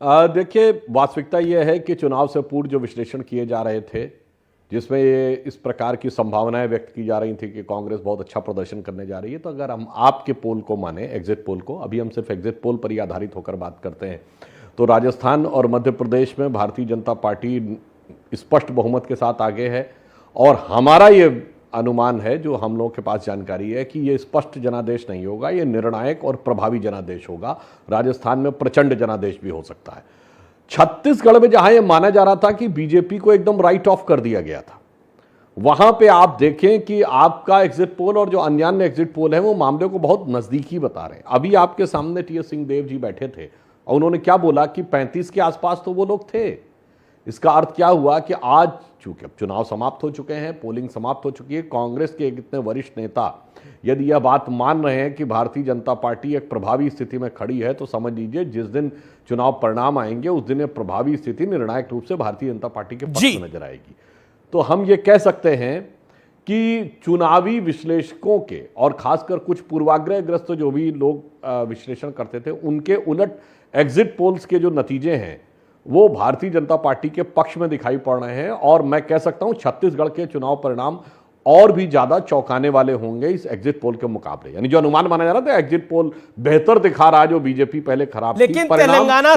देखिए, वास्तविकता यह है कि चुनाव से पूर्व जो विश्लेषण किए जा रहे थे, जिसमें ये इस प्रकार की संभावनाएं व्यक्त की जा रही थी कि कांग्रेस बहुत अच्छा प्रदर्शन करने जा रही है, तो अगर हम आपके पोल को माने, एग्जिट पोल को, अभी हम सिर्फ एग्जिट पोल पर ही आधारित होकर बात करते हैं, तो राजस्थान और मध्य प्रदेश में भारतीय जनता पार्टी स्पष्ट बहुमत के साथ आगे है। और हमारा ये अनुमान है, जो हम लोगों के पास जानकारी है, कि ये स्पष्ट जनादेश नहीं होगा, ये निर्णायक और प्रभावी जनादेश होगा। राजस्थान में प्रचंड जनादेश भी हो सकता है। छत्तीसगढ़ में जहां यह माना जा रहा था कि बीजेपी को एकदम राइट ऑफ कर दिया गया था, वहां पे आप देखें कि आपका एग्जिट पोल और जो अन्य एग्जिट पोल है वो मामले को बहुत नजदीकी बता रहे हैं। अभी आपके सामने टी.एस. सिंहदेव जी बैठे थे और उन्होंने क्या बोला कि 35 के आसपास तो वो लोग थे। इसका अर्थ क्या हुआ कि आज चूंकि अब चुनाव समाप्त हो चुके हैं, पोलिंग समाप्त हो चुकी है, कांग्रेस के इतने वरिष्ठ नेता यदि यह बात मान रहे हैं कि भारतीय जनता पार्टी एक प्रभावी स्थिति में खड़ी है, तो समझ लीजिए जिस दिन चुनाव परिणाम आएंगे उस दिन यह प्रभावी स्थिति निर्णायक रूप से भारतीय जनता पार्टी के पक्ष में नजर आएगी। तो हम ये कह सकते हैं कि चुनावी विश्लेषकों के और खासकर कुछ पूर्वाग्रहग्रस्त जो भी लोग विश्लेषण करते थे, उनके उलट एग्जिट पोल्स के जो नतीजे हैं वो भारतीय जनता पार्टी के पक्ष में दिखाई पड़ रहे हैं। और मैं कह सकता हूं छत्तीसगढ़ के चुनाव परिणाम और भी ज्यादा चौंकाने वाले होंगे इस एग्जिट पोल के मुकाबले। यानी जो अनुमान माना जा रहा था एग्जिट पोल बेहतर दिखा रहा है, जो बीजेपी पहले खराब थी, लेकिन तेलंगाना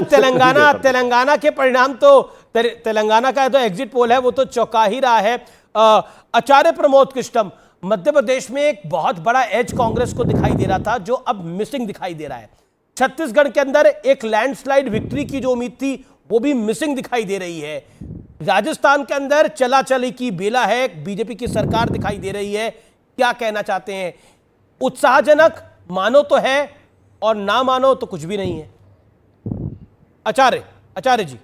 के परिणाम तो तेलंगाना का जो एग्जिट पोल है वो तो चौंका ही रहा है। आचार्य प्रमोद कृष्णम, मध्य प्रदेश में एक बहुत बड़ा एज कांग्रेस को दिखाई दे रहा था जो अब मिसिंग दिखाई दे रहा है। छत्तीसगढ़ के अंदर एक लैंडस्लाइड विक्ट्री की जो उम्मीद थी वो भी मिसिंग दिखाई दे रही है। राजस्थान के अंदर चला चली की बेला है, बीजेपी की सरकार दिखाई दे रही है। क्या कहना चाहते हैं? उत्साहजनक मानो तो है और ना मानो तो कुछ भी नहीं है। आचार्य जी,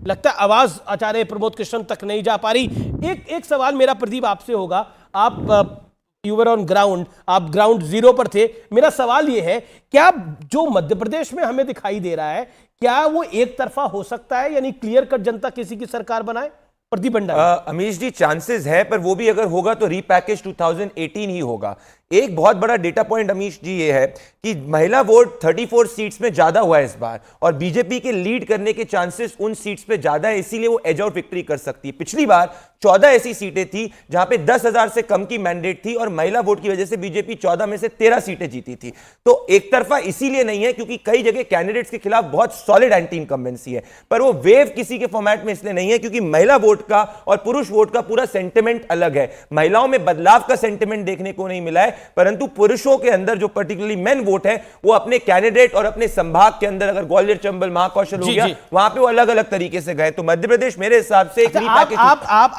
लगता है आवाज आचार्य प्रमोद कृष्ण तक नहीं जा पा रही। एक सवाल मेरा प्रदीप आपसे होगा, आप यूवर ऑन ग्राउंड, आप ग्राउंड जीरो पर थे। मेरा सवाल यह है, क्या जो मध्य प्रदेश में हमें दिखाई दे रहा है क्या वो एक तरफा हो सकता है, यानी क्लियर कट जनता किसी की सरकार बनाए? प्रदीप भंडारी। अमीश जी, चांसेस है, पर वो भी अगर होगा तो रीपैकेज 2018 ही होगा। एक बहुत बड़ा डेटा पॉइंट अमीश जी ये है कि महिला वोट 34 सीट्स में ज्यादा हुआ है इस बार, और बीजेपी के लीड करने के चांसेस उन सीट्स पे ज्यादा है, इसीलिए वो एज आउट विक्ट्री कर सकती है। पिछली बार 14 ऐसी सीटें थी जहां पे 10,000 से कम की मैंडेट थी और महिला वोट की वजह से बीजेपी 14 में से 13 सीटें जीती थी। तो एक तरफा इसीलिए नहीं है क्योंकि कई जगह कैंडिडेट्स के खिलाफ बहुत सॉलिड एंटी इनकम्बेंसी है, पर वो वेव किसी के फॉर्मेट में इसलिए नहीं है क्योंकि महिला वोट का और पुरुष वोट का पूरा सेंटिमेंट अलग है। महिलाओं में बदलाव का सेंटिमेंट देखने को नहीं मिला है, परंतु पुरुषों के अंदर जो पर्टिकुलरली मेन वोट है वो अपने कैंडिडेट और अपने संभाग के अंदर, अगर ग्वालियर, चंबल, महाकौशल हो गया, वहां पे वो अलग अलग तरीके से गए। तो मध्य प्रदेश मेरे हिसाब से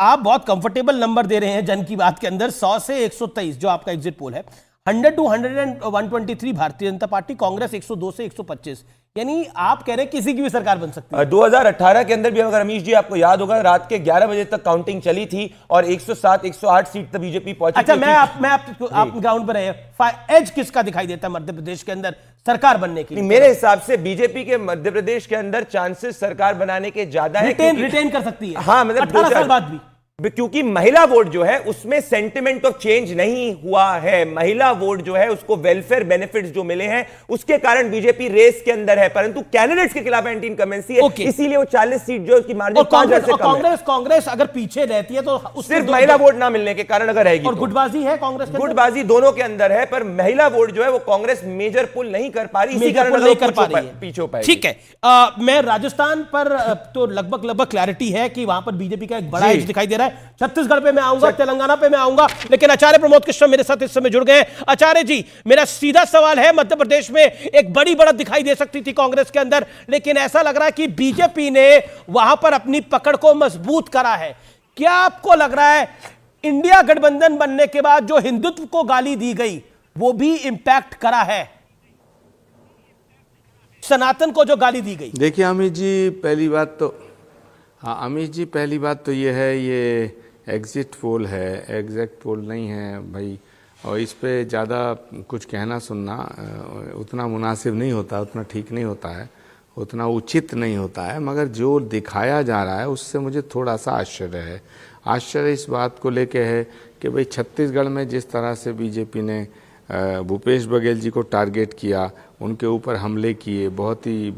आप बहुत कंफर्टेबल नंबर दे रहे हैं जन की बात के अंदर। 100 से 123 जो आपका एग्जिट पोल है, 100 to 123 भारतीय जनता पार्टी, कांग्रेस 102 से 125, यानी आप कह रहे हैं किसी की भी सरकार बन सकती है। 2018 के अंदर भी अगर अमीश जी आपको याद होगा, रात के 11 बजे तक काउंटिंग चली थी और 107, 108 सीट तक बीजेपी पहुंची। अच्छा, आप ग्राउंड पर रहे, एज किसका दिखाई देता है मध्य प्रदेश के अंदर सरकार बनने की? मेरे हिसाब से बीजेपी के मध्य प्रदेश के अंदर चांसेस सरकार बनाने के ज्यादा है, रिटेन कर सकती है। हाँ, मतलब 18 साल बाद भी, क्योंकि महिला वोट जो है उसमें सेंटिमेंट ऑफ चेंज नहीं हुआ है। महिला वोट जो है उसको वेलफेयर बेनिफिट्स जो मिले हैं उसके कारण बीजेपी रेस के अंदर है, परंतु कैंडिडेट्स के खिलाफ एंटी इनकमेंसी है, इसीलिए वो 40 सीट जो उसकी मार्जिन 5,000 से कम है। कांग्रेस अगर पीछे रहती है तो सिर्फ महिला वोट ना मिलने के कारण अगर रहेगी, और गुटबाजी है कांग्रेस, गुटबाजी दोनों के अंदर है, पर महिला वोट जो है वो कांग्रेस मेजर पुल नहीं कर पा रही, इसी कारण नहीं कर पा रही है, पीछे हो पाएगी। ठीक है, मैं राजस्थान पर तो लगभग क्लैरिटी है कि वहां पर बीजेपी का एक बड़ा एज दिखाई दे रहा है। छत्तीसगढ़ पे मैं आऊंगा, तेलंगाना पे मैं आऊंगा, लेकिन आचार्य प्रमोद कृष्ण मेरे साथ इस समय जुड़ गए हैं। आचार्य जी, मेरा सीधा सवाल है, मध्य प्रदेश में एक बड़ी बढ़त दिखाई दे सकती थी कांग्रेस के अंदर, लेकिन ऐसा लग रहा है कि बीजेपी ने वहां पर अपनी पकड़ को मजबूत करा है। क्या आपको लग रहा है इंडिया गठबंधन बनने के बाद जो हिंदुत्व को गाली दी गई वो भी इंपैक्ट करा है, सनातन को जो गाली दी गई? देखिए अमित जी, पहली बात तो अमित जी पहली बात तो ये है, ये एग्जिट पोल है, एग्जैक्ट पोल नहीं है भाई, और इस पे ज़्यादा कुछ कहना सुनना उतना मुनासिब नहीं होता, उतना ठीक नहीं होता है, उतना उचित नहीं होता है। मगर जो दिखाया जा रहा है उससे मुझे थोड़ा सा आश्चर्य है। आश्चर्य इस बात को लेके है कि भाई छत्तीसगढ़ में जिस तरह से बीजेपी ने भूपेश बघेल जी को टारगेट किया, उनके ऊपर हमले किए, बहुत ही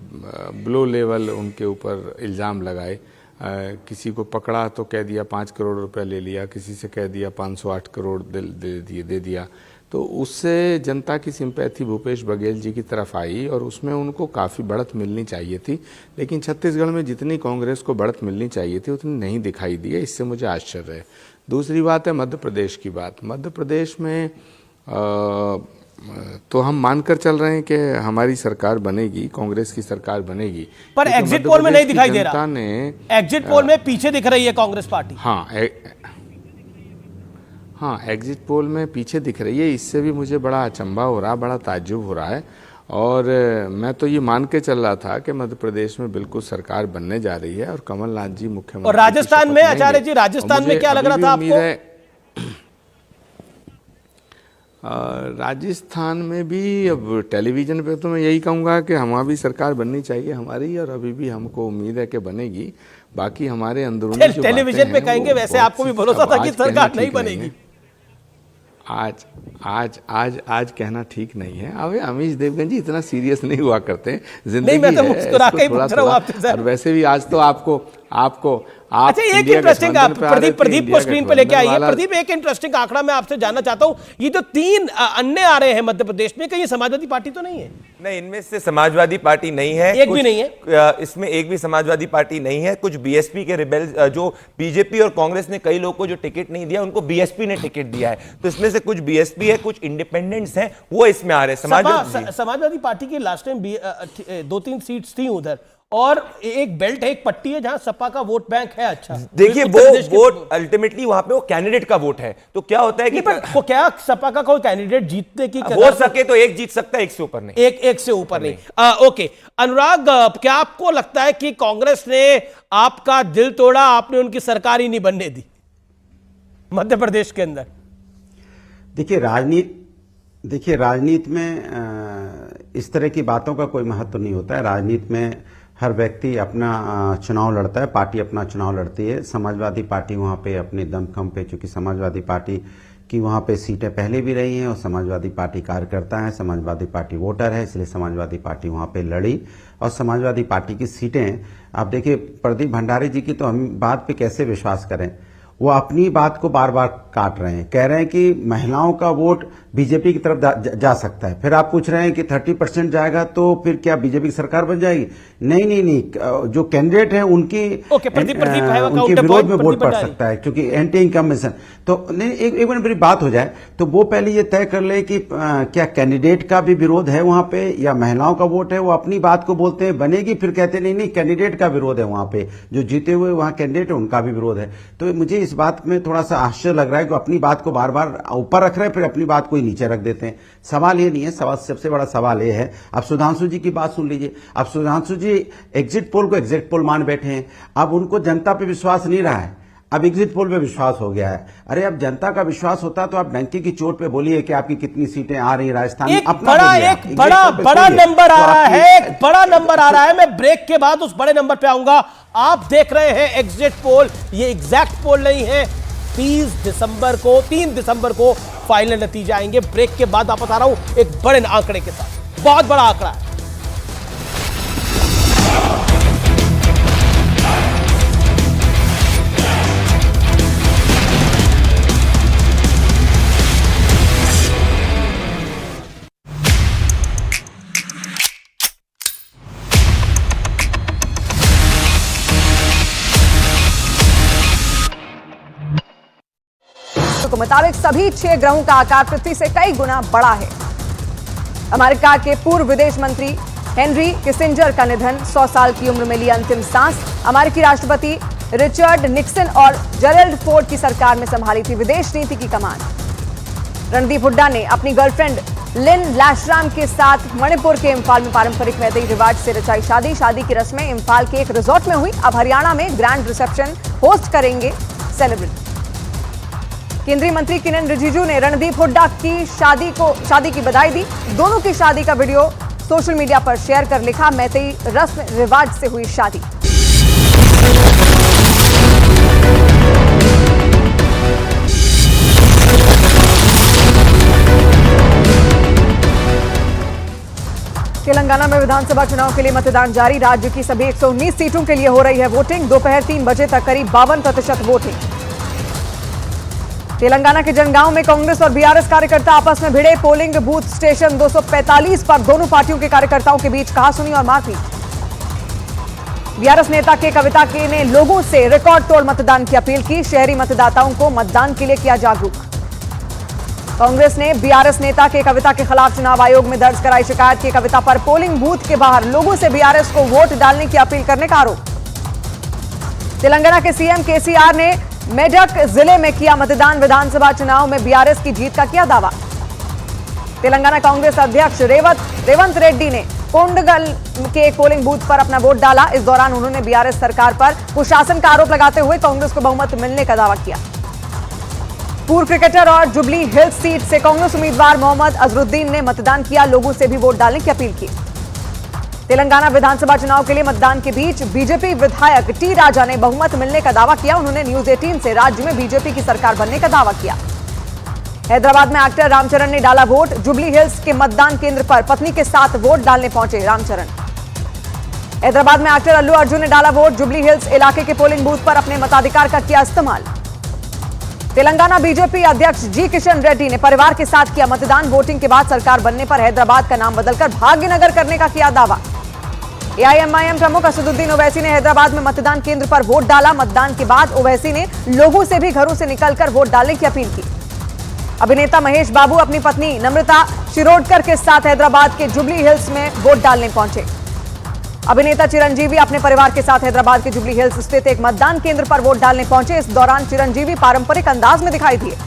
ब्लो लेवल उनके ऊपर इल्ज़ाम लगाए, किसी को पकड़ा तो कह दिया 5 करोड़ रुपया ले लिया, किसी से कह दिया 508 करोड़ दे दिया। तो उससे जनता की सिंपैथी भूपेश बघेल जी की तरफ आई और उसमें उनको काफ़ी बढ़त मिलनी चाहिए थी, लेकिन छत्तीसगढ़ में जितनी कांग्रेस को बढ़त मिलनी चाहिए थी उतनी नहीं दिखाई दी है। इससे मुझे आश्चर्य है। दूसरी बात है मध्य प्रदेश की बात। मध्य प्रदेश में तो हम मानकर चल रहे हैं कि हमारी सरकार बनेगी, कांग्रेस की सरकार बनेगी, पर एग्जिट पोल में नहीं दिखाई दे रहा। एग्जिट पोल में पीछे दिख रही है कांग्रेस पार्टी। हाँ, एग्जिट पोल में पीछे दिख रही है। इससे भी मुझे बड़ा अचंभा हो रहा, बड़ा ताज्जुब हो रहा है। और मैं तो ये मान के चल रहा था कि मध्य प्रदेश में बिल्कुल सरकार बनने जा रही है और कमलनाथ जी मुख्यमंत्री। और राजस्थान में आचार्य जी, राजस्थान में क्या लग रहा था आपको? राजस्थान में भी अब टेलीविजन पे तो मैं यही कहूँगा कि हमारी भी सरकार बननी चाहिए हमारी, और अभी भी हमको उम्मीद है कि बनेगी। बाकी हमारे अंदरूनी जो टेलीविजन पे कहेंगे, वैसे आपको भी भरोसा था कि सरकार नहीं बनेगी। आज कहना ठीक नहीं है। अब अमीश देवगन जी इतना सीरियस नहीं हुआ करते, जिंदगी नहीं, मैं तो है, मुस्कुरा के ही पूछ रहा हूं आपसे सर। और वैसे भी आज तो आपको अच्छा, एक इंटरेस्टिंग प्रदीप को स्क्रीन पे लेके आइए। प्रदीप, एक इंटरेस्टिंग आंकड़ा मैं आपसे जानना चाहता हूं। ये जो 3 अन्य आ रहे हैं मध्य प्रदेश में, कहीं समाजवादी पार्टी तो नहीं है? नहीं, इनमें से समाजवादी पार्टी नहीं है, एक भी नहीं है। इसमें एक भी समाजवादी पार्टी नहीं है। कुछ बीएसपी के रिबेल, जो बीजेपी और कांग्रेस ने कई लोगों को जो टिकट नहीं दिया उनको बीएसपी ने टिकट दिया है। तो इसमें से कुछ बीएसपी है, कुछ इंडिपेंडेंट्स हैं, वो इसमें आ रहे हैं। समाजवादी पार्टी की लास्ट टाइम 2-3 सीट्स थी उधर, और एक बेल्ट है, एक पट्टी है जहां सपा का वोट बैंक है। अच्छा, देखिए, वो वोट अल्टीमेटली वहां पे वो कैंडिडेट का वोट है। तो क्या होता है कि को क्या सपा का कोई कैंडिडेट जीतने की हो सके तो एक जीत सकता है, एक से ऊपर नहीं। एक से ऊपर नहीं। ओके अनुराग, क्या आपको लगता है कि कांग्रेस ने आपका दिल तोड़ा, आपने उनकी सरकार ही नहीं बनने दी मध्य प्रदेश के अंदर? देखिए राजनीति में इस तरह की बातों का कोई महत्व नहीं होता है। राजनीति में हर व्यक्ति अपना चुनाव लड़ता है, पार्टी अपना चुनाव लड़ती है। समाजवादी पार्टी वहाँ पे अपने दमखम पे, चूंकि समाजवादी पार्टी की वहाँ पे सीटें पहले भी रही हैं और समाजवादी पार्टी कार्यकर्ता है, समाजवादी पार्टी वोटर है, इसलिए समाजवादी पार्टी वहाँ पे लड़ी। और समाजवादी पार्टी की सीटें, आप देखिए प्रदीप भंडारी जी की तो हम बात पे कैसे विश्वास करें। वो अपनी बात को बार बार काट रहे हैं, कह रहे हैं कि महिलाओं का वोट बीजेपी की तरफ जा सकता है। फिर आप पूछ रहे हैं कि 30% जाएगा तो फिर क्या बीजेपी की सरकार बन जाएगी? नहीं, जो कैंडिडेट है उनकी उनके विरोध में वोट पड़ सकता है, क्योंकि एंटी इनकम्बेंशन। तो नहीं, एक मिनट मेरी बात हो जाए तो वो पहले ये तय कर ले कि क्या कैंडिडेट का भी विरोध है वहां पे या महिलाओं का वोट है। वो अपनी बात को बोलते हैं बनेगी, फिर कहते नहीं कैंडिडेट का विरोध है वहां पे, जो जीते हुए वहां कैंडिडेट है उनका भी विरोध है। तो मुझे इस बात में थोड़ा सा आश्चर्य लग रहा है कि अपनी बात को बार बार ऊपर रख रहे हैं, फिर अपनी बात को नीचे रख देते हैं। सवाल ये नहीं है, सबसे बड़ा सवाल ये है, अब सुधांशु जी की बात सुन लीजिए। अब सुधांशु जी एग्जिट पोल को एग्जिट पोल मान बैठे हैं, अब उनको जनता पे विश्वास नहीं रहा है, अब एग्जिट पोल पे विश्वास हो गया है। अरे अब जनता का विश्वास होता तो आप डंके की चोट पे बोलिए कि आपकी कितनी सीटें आ रही राजस्थान में। एक बड़ा नंबर आ रहा है, एक बड़ा नंबर आ रहा है। मैं ब्रेक के बाद उस बड़े नंबर पे आऊंगा। आप देख रहे हैं एग्जिट पोल, ये एग्जैक्ट पोल नहीं है। 3 दिसंबर को फाइनल नतीजे आएंगे। ब्रेक के बाद वापस आ रहा हूं एक बड़े आंकड़े के साथ, बहुत बड़ा आंकड़ा है। के मुताबिक सभी 6 ग्रहों का आकार पृथ्वी से कई गुना बड़ा है। अमेरिका के पूर्व विदेश मंत्री हेनरी किसिंजर का निधन, 100 साल की उम्र में ली अंतिम सांस। अमेरिकी राष्ट्रपति रिचर्ड निक्सन और जेरल्ड फोर्ड की सरकार में संभाली थी विदेश नीति की कमान। रणदीप हुड्डा ने अपनी गर्लफ्रेंड लिन लैशराम के साथ मणिपुर के इंफाल में पारंपरिक मैतेई रिवाज से रचाई शादी। शादी की रस्में इंफाल के एक रिजॉर्ट में हुई। अब हरियाणा में ग्रैंड रिसेप्शन होस्ट करेंगे सेलिब्रिटी। केंद्रीय मंत्री किरेन रिजिजू ने रणदीप हुड्डा की शादी की बधाई दी। दोनों की शादी का वीडियो सोशल मीडिया पर शेयर कर लिखा, मैतेई रस्म रिवाज से हुई शादी। तेलंगाना में विधानसभा चुनाव के लिए मतदान जारी। राज्य की सभी 119 सीटों के लिए हो रही है वोटिंग। दोपहर 3 बजे तक करीब 52% वोटिंग। तेलंगाना के जनगांव में कांग्रेस और बीआरएस कार्यकर्ता आपस में भिड़े। पोलिंग बूथ स्टेशन 245 पर दोनों पार्टियों के कार्यकर्ताओं के बीच कहासुनी और मारपीट। बीआरएस नेता के कविता के ने लोगों से रिकॉर्ड तोड़ मतदान की अपील की। शहरी मतदाताओं को मतदान के लिए किया जागरूक। कांग्रेस ने बीआरएस नेता के कविता के खिलाफ चुनाव आयोग में दर्ज कराई शिकायत की। कविता पर पोलिंग बूथ के बाहर लोगों से बीआरएस को वोट डालने की अपील करने का आरोप। तेलंगाना के सीएम केसीआर ने मेडक जिले में किया मतदान। विधानसभा चुनाव में बीआरएस की जीत का किया दावा। तेलंगाना कांग्रेस अध्यक्ष रेवंत रेड्डी ने कोंडगल के एक पोलिंग बूथ पर अपना वोट डाला। इस दौरान उन्होंने बीआरएस सरकार पर कुशासन का आरोप लगाते हुए कांग्रेस को बहुमत मिलने का दावा किया। पूर्व क्रिकेटर और जुबली हिल्स सीट से कांग्रेस उम्मीदवार मोहम्मद अजरुद्दीन ने मतदान किया। लोगों से भी वोट डालने की अपील की। तेलंगाना विधानसभा चुनाव के लिए मतदान के बीच बीजेपी विधायक टी राजा ने बहुमत मिलने का दावा किया। उन्होंने न्यूज 18 से राज्य में बीजेपी की सरकार बनने का दावा किया। हैदराबाद में एक्टर रामचरण ने डाला वोट। जुबली हिल्स के मतदान केंद्र पर पत्नी के साथ वोट डालने पहुंचे रामचरण। हैदराबाद में एक्टर अल्लू अर्जुन ने डाला वोट। जुबली हिल्स इलाके के पोलिंग बूथ पर अपने मताधिकार का किया इस्तेमाल। तेलंगाना बीजेपी अध्यक्ष जी किशन रेड्डी ने परिवार के साथ किया मतदान। वोटिंग के बाद सरकार बनने पर हैदराबाद का नाम बदलकर भाग्यनगर करने का किया दावा। एआईएमआईएम प्रमुख असदुद्दीन ओवैसी ने हैदराबाद में मतदान केंद्र पर वोट डाला। मतदान के बाद ओवैसी ने लोगों से भी घरों से निकलकर वोट डालने की अपील की। अभिनेता महेश बाबू अपनी पत्नी नम्रता शिरोडकर के साथ हैदराबाद के जुबली हिल्स में वोट डालने पहुंचे। अभिनेता चिरंजीवी अपने परिवार के साथ हैदराबाद के जुबली हिल्स स्थित एक मतदान केंद्र पर वोट डालने पहुंचे। इस दौरान चिरंजीवी पारंपरिक अंदाज में दिखाई दिए।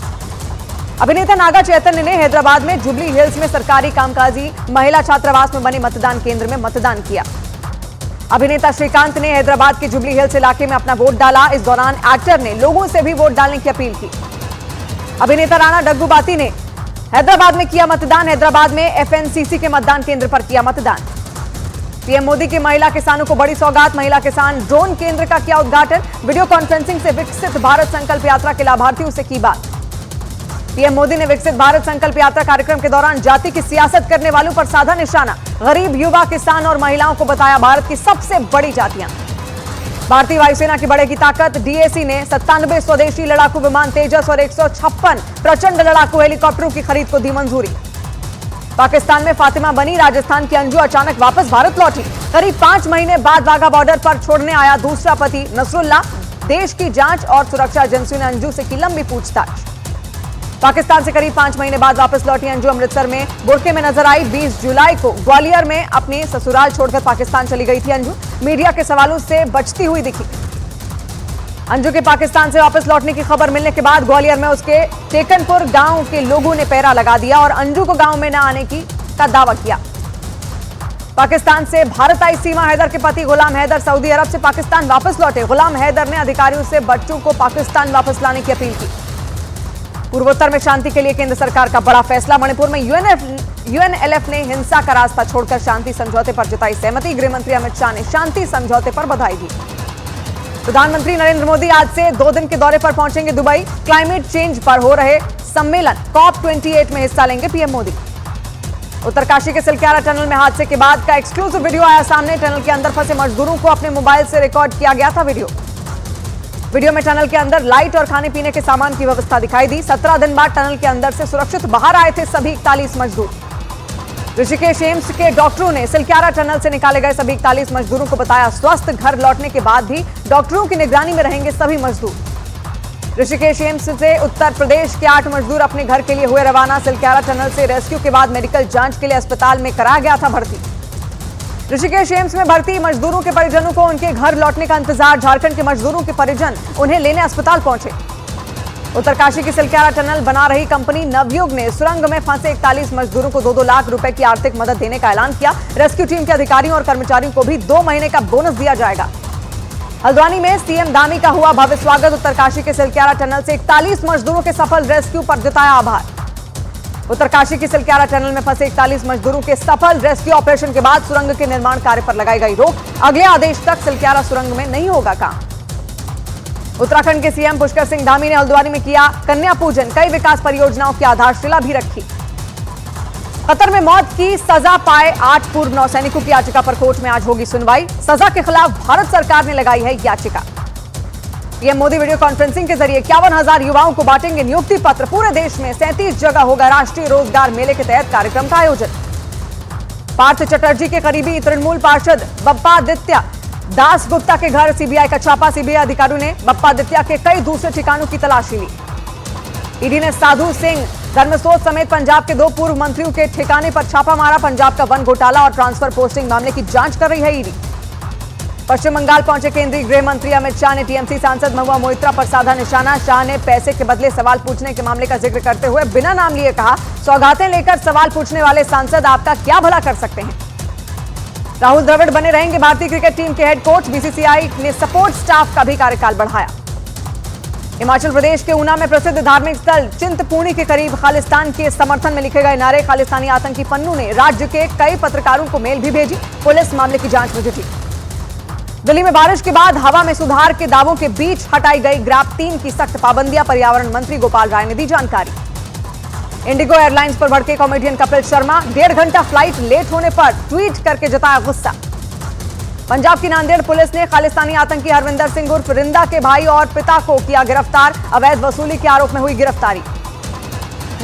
अभिनेता नागा चैतन्य ने हैदराबाद में जुबली हिल्स में सरकारी कामकाजी महिला छात्रावास में बने मतदान केंद्र में मतदान किया। अभिनेता श्रीकांत ने हैदराबाद के जुबली हिल्स इलाके में अपना वोट डाला। इस दौरान एक्टर ने लोगों से भी वोट डालने की अपील की। अभिनेता राणा डग्गूबाती ने हैदराबाद में किया मतदान। हैदराबाद में एफएनसीसी के मतदान केंद्र पर किया मतदान। पीएम मोदी की महिला किसानों को बड़ी सौगात। महिला किसान ड्रोन केंद्र का किया उद्घाटन। वीडियो कॉन्फ्रेंसिंग से विकसित भारत संकल्प यात्रा के लाभार्थियों से की बात। पीएम मोदी ने विकसित भारत संकल्प यात्रा कार्यक्रम के दौरान जाति की सियासत करने वालों पर साधा निशाना। गरीब, युवा, किसान और महिलाओं को बताया भारत की सबसे बड़ी जातियां। भारतीय वायुसेना की बढ़ेगी ताकत। डीएसी ने 97 स्वदेशी लड़ाकू विमान तेजस और 156 प्रचंड लड़ाकू हेलीकॉप्टरों की खरीद को दी मंजूरी। पाकिस्तान में फातिमा बनी। राजस्थान की अंजू अचानक वापस भारत लौटी। करीब 5 महीने बाद वाघा बॉर्डर पर छोड़ने आया दूसरा पति नसरुल्ला। देश की जांच और सुरक्षा एजेंसियों ने अंजू से की लंबी पूछताछ। पाकिस्तान से करीब 5 महीने बाद वापस लौटी अंजू अमृतसर में बुर्के में नजर आई। 20 जुलाई को ग्वालियर में अपने ससुराल छोड़कर पाकिस्तान चली गई थी अंजू। मीडिया के सवालों से बचती हुई दिखी। अंजू के पाकिस्तान से वापस लौटने की खबर मिलने के बाद ग्वालियर में उसके टेकनपुर गांव के लोगों ने पहरा लगा दिया और अंजू को गांव में न आने का दावा किया। पाकिस्तान से भारत आई सीमा हैदर के पति गुलाम हैदर सऊदी अरब से पाकिस्तान वापस लौटे। गुलाम हैदर ने अधिकारियों से बच्चों को पाकिस्तान वापस लाने की अपील की। पूर्वोत्तर में शांति के लिए केंद्र सरकार का बड़ा फैसला। मणिपुर में यूएनएलएफ ने हिंसा का रास्ता छोड़कर शांति समझौते पर जताई सहमति। गृहमंत्री अमित शाह ने शांति समझौते पर बधाई दी। प्रधानमंत्री नरेंद्र मोदी आज से 2 दिन के दौरे पर पहुंचेंगे दुबई। क्लाइमेट चेंज पर हो रहे सम्मेलन COP28 में हिस्सा लेंगे पीएम मोदी। उत्तरकाशी के सिलक्यारा टनल में हादसे के बाद का एक्सक्लूसिव वीडियो आया सामने। टनल के अंदर फंसे मजदूरों को अपने मोबाइल से रिकॉर्ड किया गया था वीडियो में टनल के अंदर लाइट और खाने पीने के सामान की व्यवस्था दिखाई दी। 17 दिन बाद टनल के अंदर से सुरक्षित बाहर आए थे सभी 41 मजदूर। ऋषिकेश एम्स के डॉक्टरों ने सिलक्यारा टनल से निकाले गए सभी 41 मजदूरों को बताया स्वस्थ। घर लौटने के बाद भी डॉक्टरों की निगरानी में रहेंगे सभी मजदूर। ऋषिकेश एम्स से उत्तर प्रदेश के 8 मजदूर अपने घर के लिए हुए रवाना। सिलक्यारा टनल से रेस्क्यू के बाद मेडिकल जांच के लिए अस्पताल में कराया गया था भर्ती। ऋषिकेश एम्स में भर्ती मजदूरों के परिजनों को उनके घर लौटने का इंतजार। झारखंड के मजदूरों के परिजन उन्हें लेने अस्पताल पहुंचे। उत्तरकाशी की सिलक्यारा टनल बना रही कंपनी नवयुग ने सुरंग में फंसे 41 मजदूरों को 2-2 लाख रुपए की आर्थिक मदद देने का ऐलान किया। रेस्क्यू टीम के अधिकारियों और कर्मचारियों को भी 2 महीने का बोनस दिया जाएगा। हल्द्वानी में सीएम धामी का हुआ भव्य स्वागत। उत्तरकाशी के सिलक्यारा टनल से 41 मजदूरों के सफल रेस्क्यू पर जताया आभार। उत्तरकाशी की सिलक्यारा टनल में फंसे 41 मजदूरों के सफल रेस्क्यू ऑपरेशन के बाद सुरंग के निर्माण कार्य पर लगाई गई रोक। अगले आदेश तक सिलक्यारा सुरंग में नहीं होगा काम। उत्तराखंड के सीएम पुष्कर सिंह धामी ने हल्द्वानी में किया कन्या पूजन। कई विकास परियोजनाओं की आधारशिला भी रखी। कतर में मौत की सजा पाए 8 पूर्व नौसैनिकों की याचिका पर कोर्ट में आज होगी सुनवाई। सजा के खिलाफ भारत सरकार ने लगाई है याचिका। पीएम मोदी वीडियो कॉन्फ्रेंसिंग के जरिए 51,000 युवाओं को बांटेंगे नियुक्ति पत्र। पूरे देश में 37 जगह होगा राष्ट्रीय रोजगार मेले के तहत कार्यक्रम का आयोजन। पार्थ चटर्जी के करीबी तृणमूल पार्षद बप्पादित्य दास गुप्ता के घर सीबीआई का छापा। सीबीआई अधिकारियों ने बप्पादित्य के कई दूसरे ठिकानों की तलाशी ली। ईडी ने साधु सिंह, धर्मसोत समेत पंजाब के 2 पूर्व मंत्रियों के ठिकाने पर छापा मारा। पंजाब का वन घोटाला और ट्रांसफर पोस्टिंग मामले की जांच कर रही है ईडी। पश्चिम बंगाल पहुंचे केंद्रीय गृह मंत्री अमित शाह ने टीएमसी सांसद महुआ मोइत्रा पर साधा निशाना। शाह ने पैसे के बदले सवाल पूछने के मामले का जिक्र करते हुए बिना नाम लिए कहा, सौगातें लेकर सवाल पूछने वाले सांसद आपका क्या भला कर सकते हैं। राहुल द्रविड़ बने रहेंगे भारतीय क्रिकेट टीम के हेड कोच। बीसीसीआई ने सपोर्ट स्टाफ का भी कार्यकाल बढ़ाया। हिमाचल प्रदेश के ऊना में प्रसिद्ध धार्मिक स्थल चिंतपूर्णी के करीब खालिस्तान के समर्थन में लिखे गए नारे। खालिस्तानी आतंकी पन्नू ने राज्य के कई पत्रकारों को मेल भी भेजी। पुलिस मामले की जांच में जुटी। दिल्ली में बारिश के बाद हवा में सुधार के दावों के बीच हटाई गई ग्राफ 3 की सख्त पाबंदियां। पर्यावरण मंत्री गोपाल राय ने दी जानकारी। इंडिगो एयरलाइंस पर भड़के कॉमेडियन कपिल शर्मा। 1.5 घंटा फ्लाइट लेट होने पर ट्वीट करके जताया गुस्सा। पंजाब की नांदेड़ पुलिस ने खालिस्तानी आतंकी हरविंदर सिंह उर्फ रिंदा के भाई और पिता को किया गिरफ्तार। अवैध वसूली के आरोप में हुई गिरफ्तारी।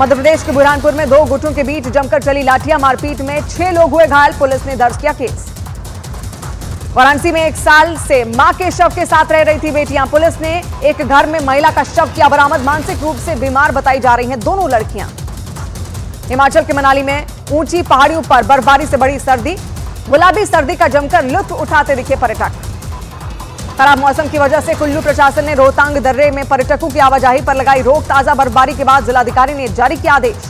मध्य प्रदेश के बुरहानपुर में 2 गुटों के बीच जमकर चली लाठियां। मारपीट में 6 लोग हुए घायल। पुलिस ने दर्ज किया केस। वाराणसी में 1 साल से मां के शव के साथ रह रही थी बेटियां। पुलिस ने एक घर में महिला का शव किया बरामद। मानसिक रूप से बीमार बताई जा रही हैं दोनों लड़कियां। हिमाचल के मनाली में ऊंची पहाड़ियों पर बर्फबारी से बड़ी सर्दी। गुलाबी सर्दी का जमकर लुत्फ उठाते दिखे पर्यटक। खराब मौसम की वजह से कुल्लू प्रशासन ने रोहतांग दर्रे में पर्यटकों की आवाजाही पर लगाई रोक। ताजा बर्फबारी के बाद जिलाधिकारी ने जारी किया आदेश।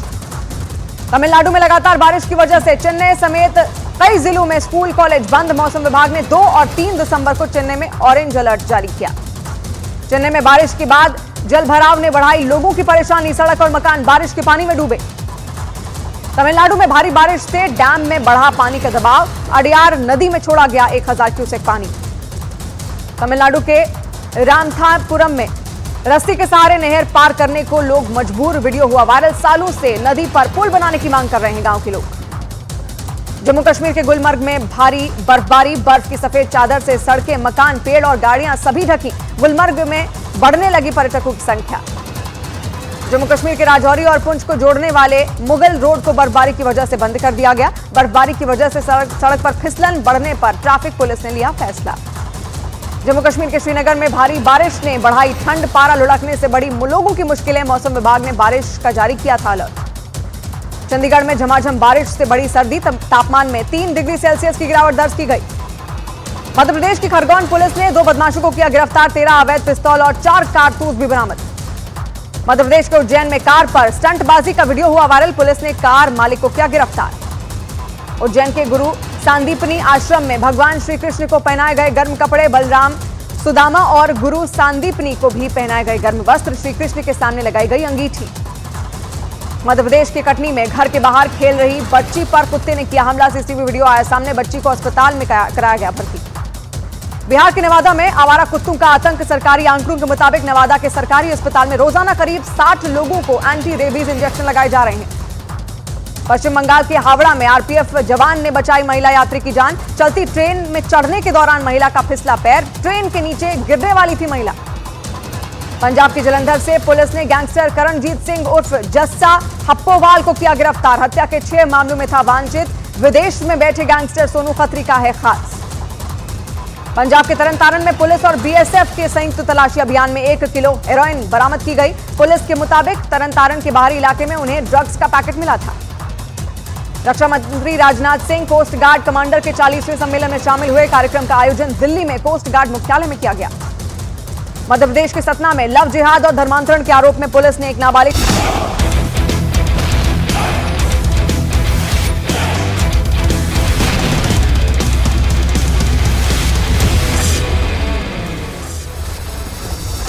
तमिलनाडु में लगातार बारिश की वजह से चेन्नई समेत कई जिलों में स्कूल कॉलेज बंद। मौसम विभाग ने 2 और 3 दिसंबर को चेन्नई में ऑरेंज अलर्ट जारी किया। चेन्नई में बारिश के बाद जल भराव ने बढ़ाई लोगों की परेशानी। सड़क और मकान बारिश के पानी में डूबे। तमिलनाडु में भारी बारिश से डैम में बढ़ा पानी का दबाव। अडियार नदी में छोड़ा गया 1000 क्यूसेक पानी। तमिलनाडु के रामनाथपुरम में रस्सी के सहारे नहर पार करने को लोग मजबूर। वीडियो हुआ वायरल। सालों से नदी पर पुल बनाने की मांग कर रहे हैं गांव के लोग। जम्मू कश्मीर के गुलमर्ग में भारी बर्फबारी। बर्फ की सफेद चादर से सड़कें, मकान, पेड़ और गाड़ियां सभी ढकी। गुलमर्ग में बढ़ने लगी पर्यटकों की संख्या। जम्मू कश्मीर के राजौरी और पुंछ को जोड़ने वाले मुगल रोड को बर्फबारी की वजह से बंद कर दिया गया। बर्फबारी की वजह से सड़क पर फिसलन बढ़ने पर ट्रैफिक पुलिस ने लिया फैसला। जम्मू कश्मीर के श्रीनगर में भारी बारिश ने बढ़ाई ठंड। पारा लुढ़कने से बड़ी लोगों की मुश्किलें। मौसम विभाग ने बारिश का जारी किया था अलर्ट। चंडीगढ़ में झमाझम बारिश से बढ़ी सर्दी। तापमान में 3 डिग्री सेल्सियस की गिरावट दर्ज की गई। मध्य प्रदेश की खरगोन पुलिस ने 2 बदमाशों को किया गिरफ्तार। 13 अवैध पिस्तौल और 4 कारतूस भी बरामद। मध्य प्रदेश के उज्जैन में कार पर स्टंटबाजी का वीडियो हुआ वायरल। पुलिस ने कार मालिक को किया गिरफ्तार। उज्जैन के गुरु सांदीपनी आश्रम में भगवान श्री कृष्ण को पहनाए गए गर्म कपड़े। बलराम, सुदामा और गुरु सांदीपनी को भी पहनाए गए गर्म वस्त्र। श्री कृष्ण के सामने लगाई गई अंगीठी। मध्य प्रदेश के कटनी में घर के बाहर खेल रही बच्ची पर कुत्ते ने किया हमला। सीसीटीवी वीडियो आया सामने। बच्ची को अस्पताल में कराया गया भर्ती। बिहार के नवादा में आवारा कुत्तों का आतंक। सरकारी आंकड़ों के मुताबिक नवादा के सरकारी अस्पताल में रोजाना करीब 60 लोगों को एंटी रेबीज इंजेक्शन लगाए जा रहे हैं। पश्चिम बंगाल के हावड़ा में आरपीएफ जवान ने बचाई महिला यात्री की जान। चलती ट्रेन में चढ़ने के दौरान महिला का फिसला पैर। ट्रेन के नीचे गिरने वाली थी महिला। पंजाब के जलंधर से पुलिस ने गैंगस्टर करणजीत सिंह उर्फ जस्सा हप्पोवाल को किया गिरफ्तार। हत्या के 6 मामलों में था वांछित। विदेश में बैठे गैंगस्टर सोनू खत्री का है खास। पंजाब के तरनतारन में पुलिस और बीएसएफ के संयुक्त तलाशी अभियान में 1 किलो हेरोइन बरामद की गई। पुलिस के मुताबिक तरनतारन के बाहरी इलाके में उन्हें ड्रग्स का पैकेट मिला था। रक्षा मंत्री Rajnath Singh coast guard commander के 40वें सम्मेलन में शामिल हुए। कार्यक्रम का आयोजन दिल्ली में कोस्ट गार्ड मुख्यालय में किया गया। मध्य प्रदेश के सतना में लव जिहाद और धर्मांतरण के आरोप में पुलिस ने एक नाबालिग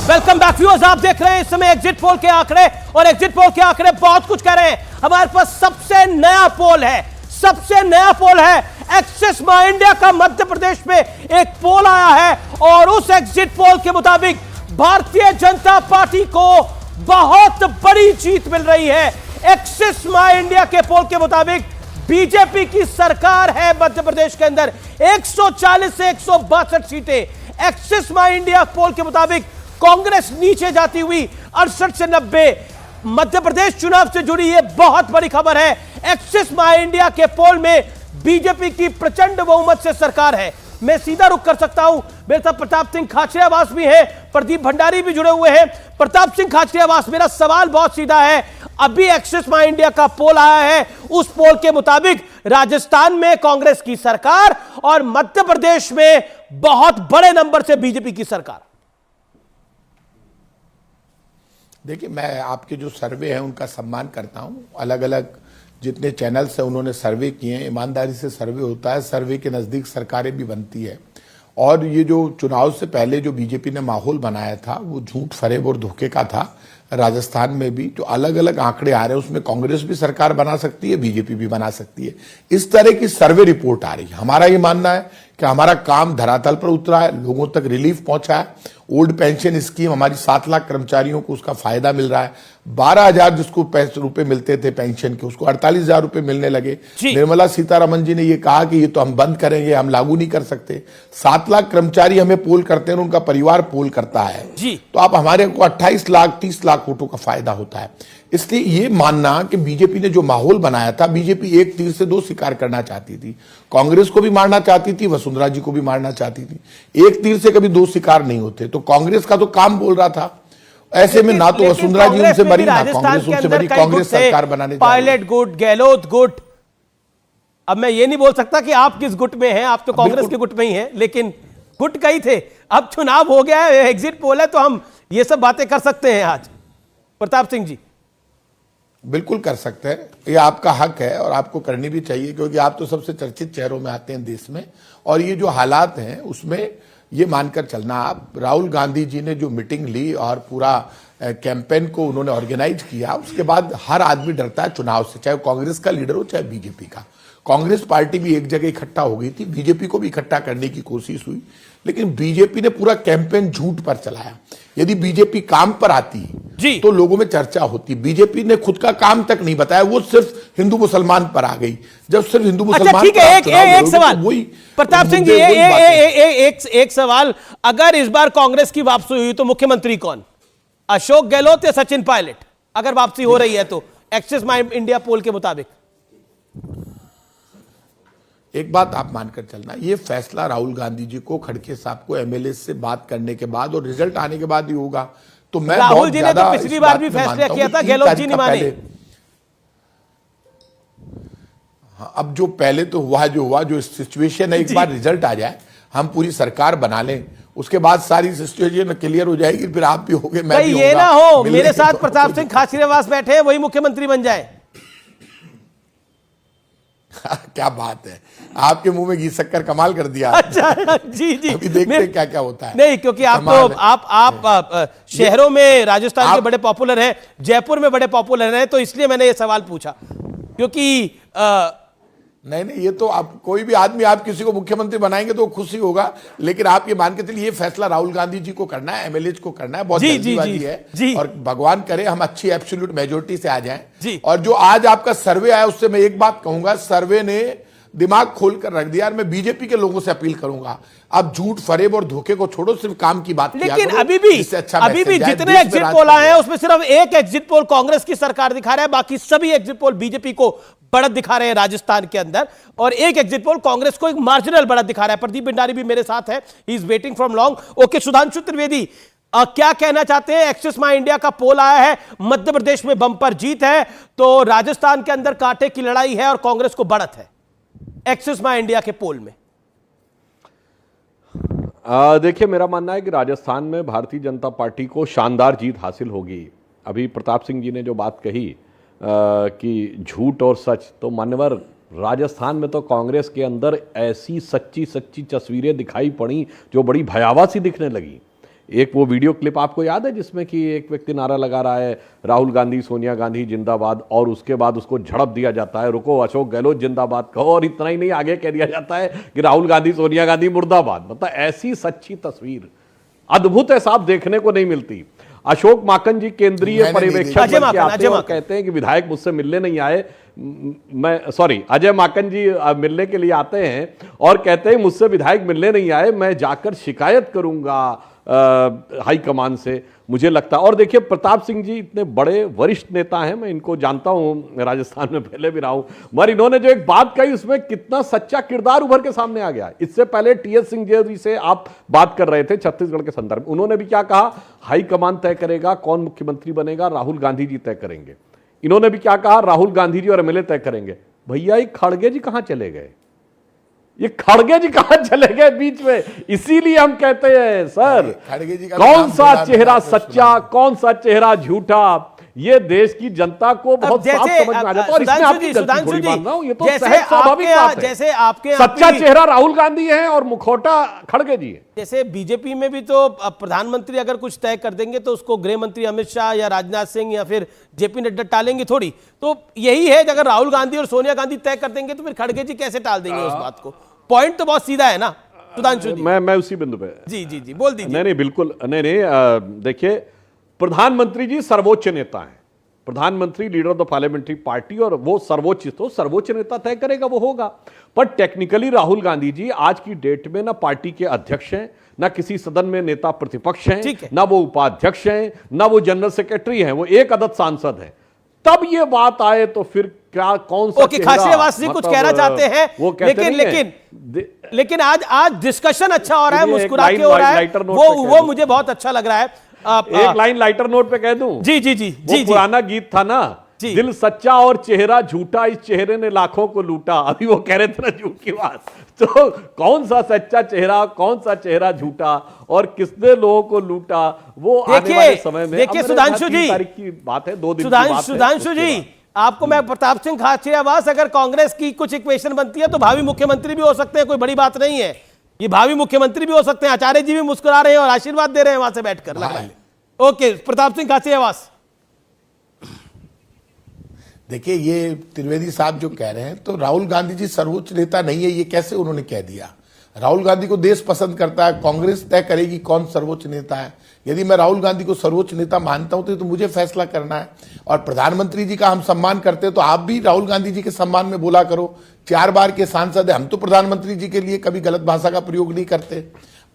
वेलकम बैक व्यूअर्स। आप देख रहे हैं इस समय एग्जिट पोल के आंकड़े, और एग्जिट पोल के आंकड़े बहुत कुछ कह रहे हैं। हमारे पास सबसे नया पोल है, सबसे नया पोल है एक्सिस माई इंडिया का। मध्य प्रदेश में एक पोल आया है और उस एग्जिट पोल के मुताबिक भारतीय जनता पार्टी को बहुत बड़ी जीत मिल रही है। एक्सिस माई इंडिया के पोल के मुताबिक बीजेपी की सरकार है मध्य प्रदेश के अंदर 140 से 162 सीटें। एक्सिस माई इंडिया पोल के मुताबिक कांग्रेस नीचे जाती हुई 68 से 90। मध्य प्रदेश चुनाव से जुड़ी यह बहुत बड़ी खबर है। एक्सिस माई इंडिया के पोल में बीजेपी की प्रचंड बहुमत से सरकार है। मैं सीधा रुख कर सकता हूं, मेरे साथ प्रताप सिंह खाचरियावास भी है, प्रदीप भंडारी भी जुड़े हुए हैं। प्रताप सिंह खाचरियावास, मेरा सवाल बहुत सीधा है। अभी एक्सिस माई इंडिया का पोल आया है, उस पोल के मुताबिक राजस्थान में कांग्रेस की सरकार और मध्य प्रदेश में बहुत बड़े नंबर से बीजेपी की सरकार। देखिए, मैं आपके जो सर्वे हैं उनका सम्मान करता हूं। अलग अलग जितने चैनल्स हैं उन्होंने सर्वे किए हैं, ईमानदारी से सर्वे होता है, सर्वे के नजदीक सरकारें भी बनती है। और ये जो चुनाव से पहले जो बीजेपी ने माहौल बनाया था वो झूठ, फरेब और धोखे का था। राजस्थान में भी जो अलग अलग आंकड़े आ रहे हैं उसमें कांग्रेस भी सरकार बना सकती है, बीजेपी भी बना सकती है। इस तरह की सर्वे रिपोर्ट आ रही है। हमारा ये मानना है कि हमारा काम धरातल पर उतरा है, लोगों तक रिलीफ पहुंचा है। ओल्ड पेंशन स्कीम, हमारी 7 लाख कर्मचारियों को उसका फायदा मिल रहा है। 12,000 जिसको रुपए मिलते थे पेंशन के, उसको 48,000 रुपए मिलने लगे। निर्मला सीतारमण जी ने ये कहा कि ये तो हम बंद करेंगे, हम लागू नहीं कर सकते। 7 लाख कर्मचारी हमें पोल करते हैं, उनका परिवार पोल करता है जी। तो आप हमारे को 28 लाख 30 लाख वोटों का फायदा होता है। इसलिए ये मानना कि बीजेपी ने जो माहौल बनाया था, बीजेपी एक तीर से 2 शिकार करना चाहती थी। कांग्रेस को भी मारना चाहती थी, वसुंधरा जी को भी मारना चाहती थी। एक तीर से कभी 2 शिकार नहीं होते। तो कांग्रेस का तो काम बोल रहा था। ऐसे में ना तो वसुंधरा जी उनसे बड़ी, ना कांग्रेस उनसे बड़ी। कांग्रेस सरकार बनाने पायलट गुट, गहलोत गुट। अब मैं ये नहीं बोल सकता कि आप किस गुट में हैं, आप तो कांग्रेस के गुट में ही हैं, लेकिन गुट कई थे। अब चुनाव हो गया है, एग्जिट पोल है, तो हम ये सब बातें कर सकते हैं आज। प्रताप सिंह जी, बिल्कुल कर सकते हैं, ये आपका हक है और आपको करनी भी चाहिए, क्योंकि आप तो सबसे चर्चित चेहरों में आते हैं देश में। और ये जो हालात हैं उसमें ये मानकर चलना, आप राहुल गांधी जी ने जो मीटिंग ली और पूरा कैंपेन को उन्होंने ऑर्गेनाइज किया, उसके बाद हर आदमी डरता है चुनाव से, चाहे कांग्रेस का लीडर हो चाहे बीजेपी का। कांग्रेस पार्टी भी एक जगह इकट्ठा हो गई थी, बीजेपी को भी इकट्ठा करने की कोशिश हुई, लेकिन बीजेपी ने पूरा कैंपेन झूठ पर चलाया। यदि बीजेपी काम पर आती जी तो लोगों में चर्चा होती। बीजेपी ने खुद का काम तक नहीं बताया, वो सिर्फ हिंदू मुसलमान पर आ गई। जब सिर्फ हिंदू मुसलमान, ठीक है, एक सवाल प्रताप सिंह जी, एक सवाल, अगर इस बार कांग्रेस की वापसी हुई तो मुख्यमंत्री कौन? अशोक गहलोत या सचिन पायलट? अगर वापसी हो रही है तो एक्सिस माई इंडिया पोल के मुताबिक। एक बात आप मानकर चलना, ये फैसला राहुल गांधी जी को, खड़गे साहब को एमएलए से बात करने के बाद और रिजल्ट आने के बाद ही होगा। तो मैं राहुल जी ने तो पिछली बार भी फैसला किया था, गहलोत जी नहीं माने। हाँ, अब जो पहले तो हुआ जो सिचुएशन है, एक बार रिजल्ट आ जाए, हम पूरी सरकार बना लें, उसके बाद सारी सिचुएशन क्लियर हो जाएगी, फिर आप भी होगे, मैं भी ये ना हो मेरे साथ प्रताप सिंह खाचरियावास बैठे हैं, वही मुख्यमंत्री बन जाए। क्या बात है, आपके मुंह में घी शक्कर कमाल कर दिया। अच्छा जी जी, अभी देखते हैं क्या क्या होता है। नहीं, क्योंकि आप शहरों में राजस्थान के बड़े पॉपुलर हैं, जयपुर में बड़े पॉपुलर हैं, तो इसलिए मैंने ये सवाल पूछा। क्योंकि नहीं, ये तो आप कोई भी आदमी आप किसी को मुख्यमंत्री बनाएंगे तो खुशी होगा, लेकिन आप ये मान के चलिए ये फैसला राहुल गांधी जी को करना है, एमएलए को करना है, बहुत जल्दीबाजी है। और भगवान करे हम अच्छी एब्सोल्यूट मेजोरिटी से आ जाएं। और जो आज आपका सर्वे आया उससे मैं एक बात कहूंगा, सर्वे ने दिमाग खोलकर रख दिया। मैं बीजेपी के लोगों से अपील करूंगा, अब झूठ, फरेब और धोखे को छोड़ो, सिर्फ काम की बात किया करो। लेकिन अभी भी जितने एग्जिट पोल आए हैं उसमें सिर्फ एक एग्जिट पोल कांग्रेस की सरकार दिखा रहा है, बाकी सभी एग्जिट पोल बीजेपी को बढ़त दिखा रहे हैं राजस्थान के अंदर, और एक एग्जिट पोल कांग्रेस को एक मार्जिनल बढ़त दिखा रहा है। प्रदीप भंडारी भी मेरे साथ है, he is waiting from long. Okay, Sudhanshu Trivedi, क्या कहना चाहते हैं? एक्सिस माई इंडिया का पोल आया है, मध्य प्रदेश में बंपर जीत है, तो राजस्थान के अंदर कांटे की लड़ाई है और कांग्रेस को बढ़त है एक्सिस माई इंडिया के पोल में। देखिए, मेरा मानना है कि राजस्थान में भारतीय जनता पार्टी को शानदार जीत हासिल होगी। अभी प्रताप सिंह जी ने जो बात कही कि झूठ और सच, तो मान्यवर राजस्थान में तो कांग्रेस के अंदर ऐसी सच्ची तस्वीरें दिखाई पड़ी जो बड़ी भयावह सी दिखने लगी। एक वो वीडियो क्लिप आपको याद है जिसमें कि एक व्यक्ति नारा लगा रहा है राहुल गांधी सोनिया गांधी जिंदाबाद, और उसके बाद उसको झड़प दिया जाता है, रुको अशोक गहलोत जिंदाबाद कहो, और इतना ही नहीं, आगे कह दिया जाता है कि राहुल गांधी सोनिया गांधी मुर्दाबाद। मतलब ऐसी सच्ची तस्वीर अद्भुत है साहब, देखने को नहीं मिलती। अशोक माकन जी केंद्रीय मैंने नहीं पर्यवेक्षक देखा। अजय बन के माकन, आते अजय हैं और माकन। कहते हैं कि विधायक मुझसे मिलने नहीं आए। मैं सॉरी, अजय माकन जी मिलने के लिए आते हैं और कहते हैं मुझसे विधायक मिलने नहीं आए, मैं जाकर शिकायत करूंगा हाईकमान से। मुझे लगता है, और देखिए प्रताप सिंह जी इतने बड़े वरिष्ठ नेता हैं, मैं इनको जानता हूं, राजस्थान में पहले भी रहा हूं, मगर इन्होंने जो एक बात कही उसमें कितना सच्चा किरदार उभर के सामने आ गया। इससे पहले टीएस सिंह से आप बात कर रहे थे छत्तीसगढ़ के संदर्भ में, उन्होंने भी क्या कहा, हाईकमान तय करेगा कौन मुख्यमंत्री बनेगा, राहुल गांधी जी तय करेंगे। इन्होंने भी क्या कहा, राहुल गांधी जी और एमएलए तय करेंगे। भैया ये खड़गे जी कहां चले गए, ये खड़गे जी कहां चले गए बीच में? इसीलिए हम कहते हैं सर, खड़गे जी का कौन नाम सा सुना, चेहरा नाम तो सच्चा, कौन सा चेहरा झूठा, ये देश की जनता को बहुत साफ समझ में आ जाता है। और इसमें आपकी गलती थोड़ी मान रहा हूं, ये तो सहज स्वाभाविक बात है। जैसे आपके सच्चा चेहरा राहुल गांधी है और मुखौटा खड़गे जी है। जैसे बीजेपी में भी तो प्रधानमंत्री अगर कुछ तय कर देंगे तो उसको गृह मंत्री अमित शाह या राजनाथ सिंह या फिर जेपी नड्डा टालेंगे थोड़ी। तो यही है, अगर राहुल गांधी और सोनिया गांधी तय कर देंगे तो फिर खड़गे जी कैसे टाल देंगे उस बात को? पॉइंट तो बहुत सीधा है ना सुधांशु जी। मैं उसी बिंदु पे जी बोल दीजिए। नहीं बिल्कुल नहीं, देखिए प्रधानमंत्री जी सर्वोच्च नेता हैं, प्रधानमंत्री leader of the parliamentary party, और वो सर्वोच्च नेता तय करेगा वो होगा। पर टेक्निकली राहुल गांधी जी आज की डेट में ना पार्टी के अध्यक्ष हैं, ना किसी सदन में नेता प्रतिपक्ष हैं, ना वो उपाध्यक्ष हैं, ना वो जनरल सेक्रेटरी हैं, वो एक अदद सांसद हैं। तब ये बात आए तो फिर क्या, कौन सा खासियावास जी कुछ कहना चाहते हैं, वो लेकिन आज डिस्कशन अच्छा हो रहा है, मुस्कुरा के हो रहा है, वो मुझे बहुत अच्छा लग रहा है। एक लाइन लाइटर नोट पे कह दूं, जी पुराना गीत था ना, दिल सच्चा और चेहरा झूठा, इस चेहरे ने लाखों को लूटा। अभी वो कह रहे थे ना झूठ की बात, तो कौन सा सच्चा चेहरा, कौन सा चेहरा झूठा और किसने लोगों को लूटा, वो आने वाले समय में। देखिए सुधांशु जी, तारीख की बात है, 2 दिन की बात है। सुधांशु जी, आपको मैं प्रताप सिंह खाचरियावास, अगर कांग्रेस की कुछ इक्वेशन बनती है तो भावी मुख्यमंत्री भी हो सकते हैं, कोई बड़ी बात नहीं है, ये भावी मुख्यमंत्री भी हो सकते हैं। आचार्य जी भी मुस्कुरा रहे हैं और आशीर्वाद दे रहे हैं वहां से बैठकर। ओके, प्रताप सिंह खाचरियावास। देखिए ये त्रिवेदी साहब जो कह रहे हैं, तो राहुल गांधी जी सर्वोच्च नेता नहीं है, ये कैसे उन्होंने कह दिया? राहुल गांधी को देश पसंद करता है, कांग्रेस तय करेगी कौन सर्वोच्च नेता है। यदि मैं राहुल गांधी को सर्वोच्च नेता मानता हूं तो मुझे फैसला करना है। और प्रधानमंत्री जी का हम सम्मान करते हैं तो आप भी राहुल गांधी जी के सम्मान में बोला करो। 4 बार के सांसद है, हम तो प्रधानमंत्री जी के लिए कभी गलत भाषा का प्रयोग नहीं करते।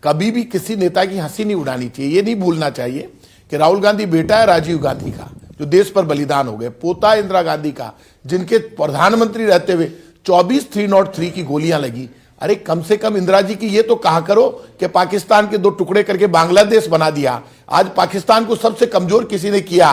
कभी भी किसी नेता की हंसी नहीं उड़ानी चाहिए। ये नहीं भूलना चाहिए कि राहुल गांधी बेटा है राजीव गांधी का, जो देश पर बलिदान हो गए, पोता इंदिरा गांधी का, जिनके प्रधानमंत्री रहते हुए 24 303 की गोलियां लगी। अरे कम से कम इंदिरा जी की ये तो कहा करो कि पाकिस्तान के 2 टुकड़े करके बांग्लादेश बना दिया। आज पाकिस्तान को सबसे कमजोर किसी ने किया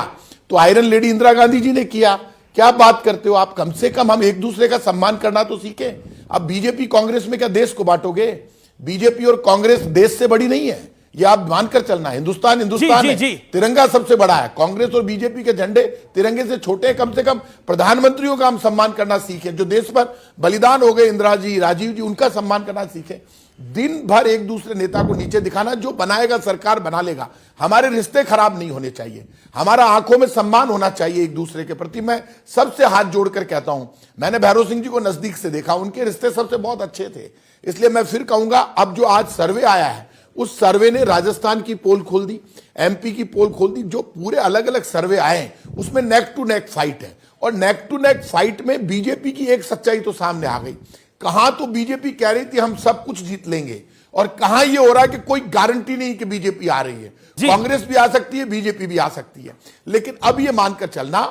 तो आयरन लेडी इंदिरा गांधी जी ने किया। क्या बात करते हो आप? कम से कम हम एक दूसरे का सम्मान करना तो सीखें। अब बीजेपी कांग्रेस में क्या देश को बांटोगे? बीजेपी और कांग्रेस देश से बड़ी नहीं है, ये आप मानकर चलना। हिंदुस्तान है, तिरंगा सबसे बड़ा है। कांग्रेस और बीजेपी के झंडे तिरंगे से छोटे हैं। कम से कम प्रधानमंत्रियों का हम सम्मान करना सीखें, जो देश पर बलिदान हो गए, इंदिरा जी, राजीव जी, उनका सम्मान करना सीखें। दिन भर एक दूसरे नेता को नीचे दिखाना, जो बनाएगा सरकार बना लेगा। हमारे रिश्ते खराब नहीं होने चाहिए, हमारा आंखों में सम्मान होना चाहिए एक दूसरे के प्रति। मैं सबसे हाथ जोड़कर कहता हूं, मैंने भैरव सिंह जी को नजदीक से देखा, उनके रिश्ते सबसे बहुत अच्छे थे। इसलिए मैं फिर कहूंगा, अब जो आज सर्वे आया है, उस सर्वे ने राजस्थान की पोल खोल दी, एमपी की पोल खोल दी। जो पूरे अलग अलग सर्वे आए उसमें नेक टू नेक फाइट है, और नेक टू नेक फाइट में बीजेपी की एक सच्चाई तो सामने आ गई। कहां तो बीजेपी कह रही थी हम सब कुछ जीत लेंगे, और कहां ये हो रहा है कि कोई गारंटी नहीं कि बीजेपी आ रही है। कांग्रेस भी आ सकती है, बीजेपी भी आ सकती है, लेकिन अब ये मानकर चलना,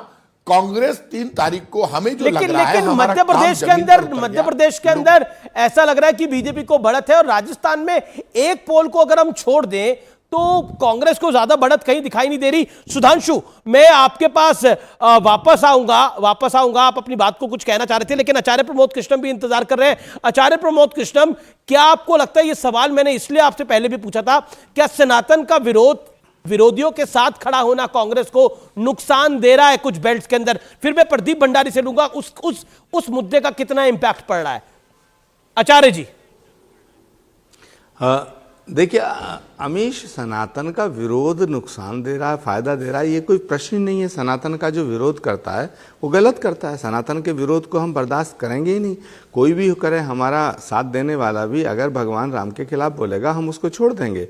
कांग्रेस 3 तारीख को हमें जो लग रहा है, लेकिन मध्य प्रदेश के अंदर ऐसा लग रहा है कि बीजेपी को बढ़त है, और राजस्थान में एक पोल को अगर हम छोड़ दें तो कांग्रेस को ज्यादा बढ़त कहीं दिखाई नहीं दे रही। सुधांशु, मैं आपके पास वापस आऊंगा। आप अपनी बात को कुछ कहना चाह रहे थे, लेकिन आचार्य प्रमोद कृष्णम भी इंतजार कर रहे हैं। आचार्य प्रमोद कृष्णम, क्या आपको लगता है, ये सवाल मैंने इसलिए आपसे पहले भी पूछा था, क्या सनातन का विरोधियों के साथ खड़ा होना कांग्रेस को नुकसान दे रहा है कुछ बेल्ट्स के अंदर? फिर मैं प्रदीप भंडारी से लूंगा, उस मुद्दे का कितना इंपैक्ट पड़ रहा है? आचार्य जी। देखिए अमीश, सनातन का विरोध नुकसान दे रहा है, फायदा दे रहा है, ये कोई प्रश्न नहीं है। सनातन का जो विरोध करता है वो गलत करता है। सनातन के विरोध को हम बर्दाश्त करेंगे ही नहीं। कोई भी करे, हमारा साथ देने वाला भी अगर भगवान राम के खिलाफ बोलेगा हम उसको छोड़ देंगे।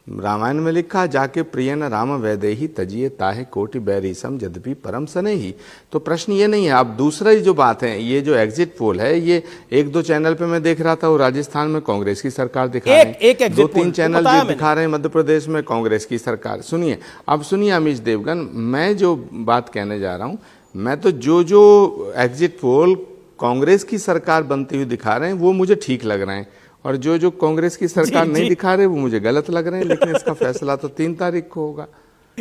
रामायण में लिखा, जाके प्रिय न राम वैदेही तजिए ताहे कोटि बैरीसम यद्यपि परम सनेही। तो प्रश्न ये नहीं है। अब दूसरी जो बात है, ये जो एग्जिट पोल है, ये एक दो चैनल पे मैं देख रहा था, वो राजस्थान में कांग्रेस की सरकार दिखा रहे हैं, दो तीन चैनल जो दिखा रहे हैं मध्य प्रदेश में कांग्रेस की सरकार। सुनिए, अब सुनिए अमीश देवगन, मैं जो बात कहने जा रहा हूं, मैं तो जो एग्जिट पोल कांग्रेस की सरकार बनती हुई दिखा रहे हैं वो मुझे ठीक लग रहे हैं, और जो कांग्रेस की सरकार नहीं दिखा रहे वो मुझे गलत लग रहे हैं। लेकिन इसका फैसला तो 3 तारीख को होगा।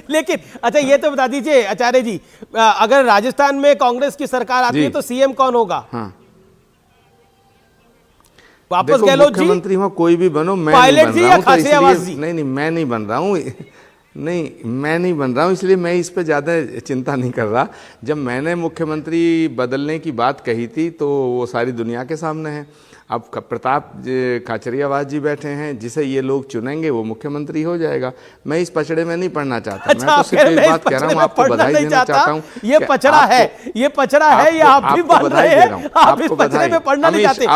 लेकिन अच्छा ये तो बता दीजिए आचार्य जी, अगर राजस्थान में कांग्रेस की सरकार आती है तो सीएम कौन होगा? हाँ, वापस गहलोत जी, मुख्यमंत्री हो कोई भी बनो, मैं पायलट नहीं जी बन या रहा हूं, तो खासियावास जी? इसलिए नहीं, मैं नहीं बन रहा हूँ, नहीं मैं नहीं बन रहा हूँ, इसलिए मैं इस पे ज़्यादा चिंता नहीं कर रहा। जब मैंने मुख्यमंत्री बदलने की बात कही थी तो वो सारी दुनिया के सामने है। अब प्रताप खाचरियावास जी बैठे हैं, जिसे ये लोग चुनेंगे वो मुख्यमंत्री हो जाएगा। मैं इस पचड़े में नहीं पढ़ना चाहता। अच्छा, मैं तो सिर्फ एक बात कह रहा हूँ, आपको बधाई देना चाहता हूँ। ये पचड़ा है, ये पचड़ा है, ये आप भी बन रहे हैं, आप इस पचड़े में पढ़ना नहीं चाहते।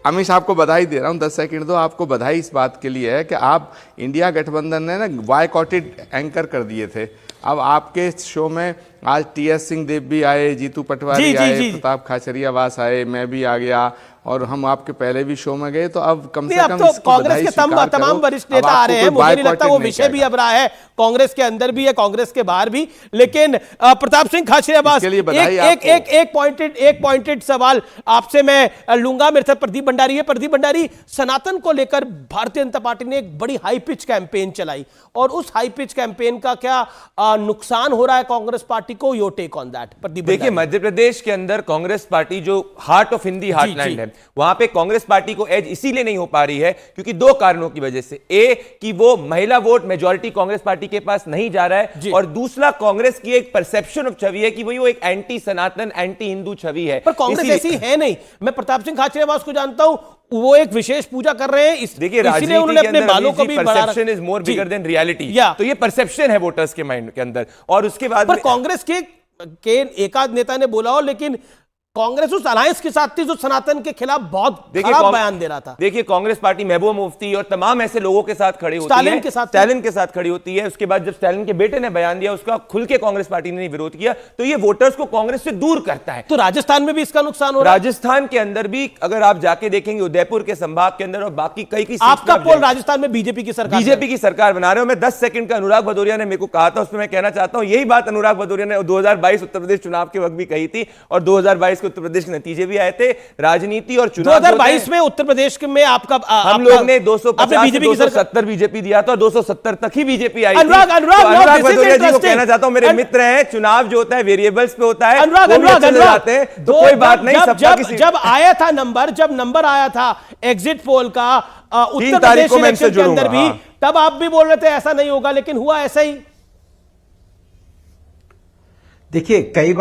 अमीश आपको बधाई दे रहा हूं, 10 सेकंड दो। आपको बधाई इस बात के लिए है कि आप इंडिया गठबंधन ने ना बॉयकॉटेड एंकर कर दिए थे। अब आपके शो में आज टीएस सिंह देव भी आए, जीतू पटवारी आए, प्रताप खाचरियावास आए, मैं भी आ गया, और हम आपके पहले भी शो में गए। तो अब कम से कम तो कांग्रेस के तमाम वरिष्ठ नेता आ रहे हैं, मुझे नहीं लगता वो विषय भी अब रहा है, कांग्रेस के अंदर भी है, कांग्रेस के बाहर भी। लेकिन प्रताप सिंह खाचरियावास, एक पॉइंटेड सवाल आपसे मैं लूंगा। मेरे साथ प्रदीप भंडारी है। प्रदीप भंडारी, सनातन को लेकर भारतीय जनता पार्टी ने एक बड़ी हाई पिच कैंपेन चलाई, और उस हाई पिच कैंपेन का क्या नुकसान हो रहा है कांग्रेस पार्टी को? Your take on that Pradeep. देखिए, मध्य प्रदेश के अंदर कांग्रेस पार्टी जो हार्ट ऑफ हिंदी हार्टलैंड है, वहां पे कांग्रेस पार्टी को एज इसीलिए नहीं हो पा रही है क्योंकि 2 कारणों की वजह से। कि वो महिला वोट मेजॉरिटी कांग्रेस पार्टी के पास नहीं जा रहा है, और दूसरा कांग्रेस की एक परसेप्शन ऑफ छवि है कि वो एक एंटी सनातन, एंटी हिंदू छवि है। पर कांग्रेस ऐसी है नहीं। मैं प्रताप सिंह खाचरियावास को जानता हूं, वो एक विशेष पूजा कर रहे हैं, देखिए इसलिए उन्होंने अपने बालों को भी perception is more bigger than reality. तो ये परसेप्शन है वोटर्स के माइंड के अंदर। और उसके बाद पर कांग्रेस के एकाध नेता ने बोला हो, लेकिन कांग्रेस उस अलायंस के साथ थी जो सनातन के खिलाफ बहुत खराब बयान दे रहा था। देखिए, कांग्रेस पार्टी महबूबा मुफ्ती और तमाम ऐसे लोगों के साथ खड़ी होती है, स्टालिन के साथ खड़ी होती है। उसके बाद जब स्टालिन के बेटे ने बयान दिया, उसका खुल के कांग्रेस पार्टी ने विरोध किया, तो ये वोटर्स को कांग्रेस से दूर करता है। तो राजस्थान में भी इसका नुकसान हो रहा है। राजस्थान के अंदर भी अगर आप जाके देखेंगे, उदयपुर के संभाग के अंदर और बाकी कई आपका पोल राजस्थान में बीजेपी की सरकार बना रहे हो। मैं 10 सेकंड का अनुराग भदौरिया ने मेरे को कहा था, उसमें मैं कहना चाहता हूं, यही बात अनुराग भदौरिया ने 2022 उत्तर प्रदेश चुनाव के वक्त भी कही थी, और 2022 के उत्तर प्रदेश के नतीजे भी आए थे। राजनीति और चुनाव 2022 में उत्तर प्रदेश में आपका हम लोग ने 270 बीजेपी दिया था, और 270 तक ही बीजेपी आई थी। अनुराग भदौरिया जी को कहना चाहता हूं, मेरे मित्र हैं, चुनाव जो होता है वेरिएबल्स पे होता है, अनुराग तो कोई बात नहीं। जब आया था नंबर आया था एग्जिट पोल का उत्तर 3 तारीख को मैं इनसे प्रदेश के अंदर भी, तब आप भी बोल रहे थे ऐसा नहीं होगा, लेकिन हुआ ऐसा ही। देखिए, कई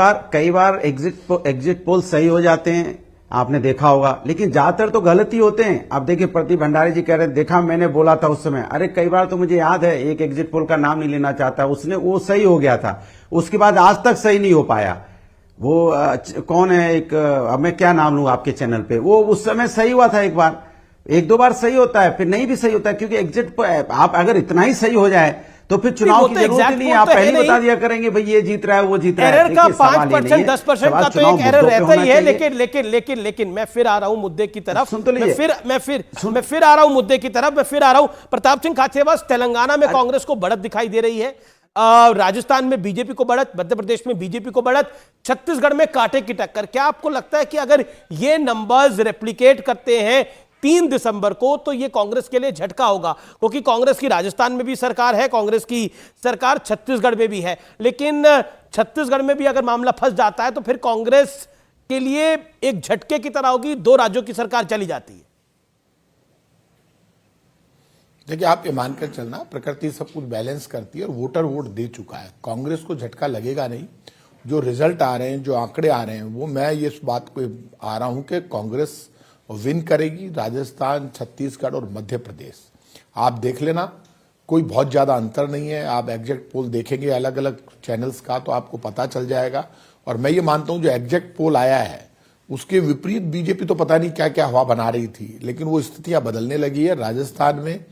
बार एग्जिट पोल सही हो जाते हैं, आपने देखा होगा, लेकिन ज्यादातर तो गलत ही होते हैं। अब देखिए, प्रदीप भंडारी जी कह रहे हैं, देखा मैंने बोला था उस समय। अरे कई बार तो मुझे याद है, एक एग्जिट पोल का नाम नहीं लेना चाहता, वो सही हो गया था, उसके बाद आज तक सही नहीं हो पाया। वो कौन है, एक अब मैं क्या नाम लूं आपके चैनल पे, वो उस समय सही हुआ था, एक दो बार सही होता है, फिर नहीं भी सही होता है, क्योंकि एग्जिट आप अगर इतना ही सही हो जाए तो फिर चुनाव की जरूरत ही नहीं है। आप पहले बता दिया करेंगे भाई ये जीत रहा है, वो जीत रहा है। एरर का 5% 10% का तो एक एरर रहता ही है। लेकिन मैं फिर आ रहा हूं मुद्दे की तरफ। सुन तो लीजिए, मैं फिर आ रहा हूं मुद्दे की तरफ, मैं फिर आ रहा हूं। प्रताप सिंह खाचरियावास, तेलंगाना में कांग्रेस को बढ़त दिखाई दे रही है, राजस्थान में बीजेपी को बढ़त, मध्य प्रदेश में बीजेपी को बढ़त, छत्तीसगढ़ में कांटे की टक्कर। क्या आपको लगता है कि अगर ये नंबर्स रेप्लिकेट करते हैं 3 दिसंबर को, तो यह कांग्रेस के लिए झटका होगा? क्योंकि कांग्रेस की राजस्थान में भी सरकार है, कांग्रेस की सरकार छत्तीसगढ़ में भी है, लेकिन छत्तीसगढ़ में भी अगर मामला फंस जाता है तो फिर कांग्रेस के लिए एक झटके की तरह होगी, 2 राज्यों की सरकार चली जाती है। देखिए, आप ये मानकर चलना, प्रकृति सब कुछ बैलेंस करती है और वोटर वोट दे चुका है, कांग्रेस को झटका लगेगा नहीं। जो रिजल्ट आ रहे हैं, जो आंकड़े आ रहे हैं, वो मैं ये इस बात को आ रहा हूं कि कांग्रेस विन करेगी राजस्थान, छत्तीसगढ़ और मध्य प्रदेश। आप देख लेना, कोई बहुत ज्यादा अंतर नहीं है। आप एग्जैक्ट पोल देखेंगे अलग अलग चैनल्स का तो आपको पता चल जाएगा। और मैं ये मानता हूं जो एग्जैक्ट पोल आया है उसके विपरीत बीजेपी तो पता नहीं क्या क्या हवा बना रही थी, लेकिन वो स्थितियां बदलने लगी है। राजस्थान में,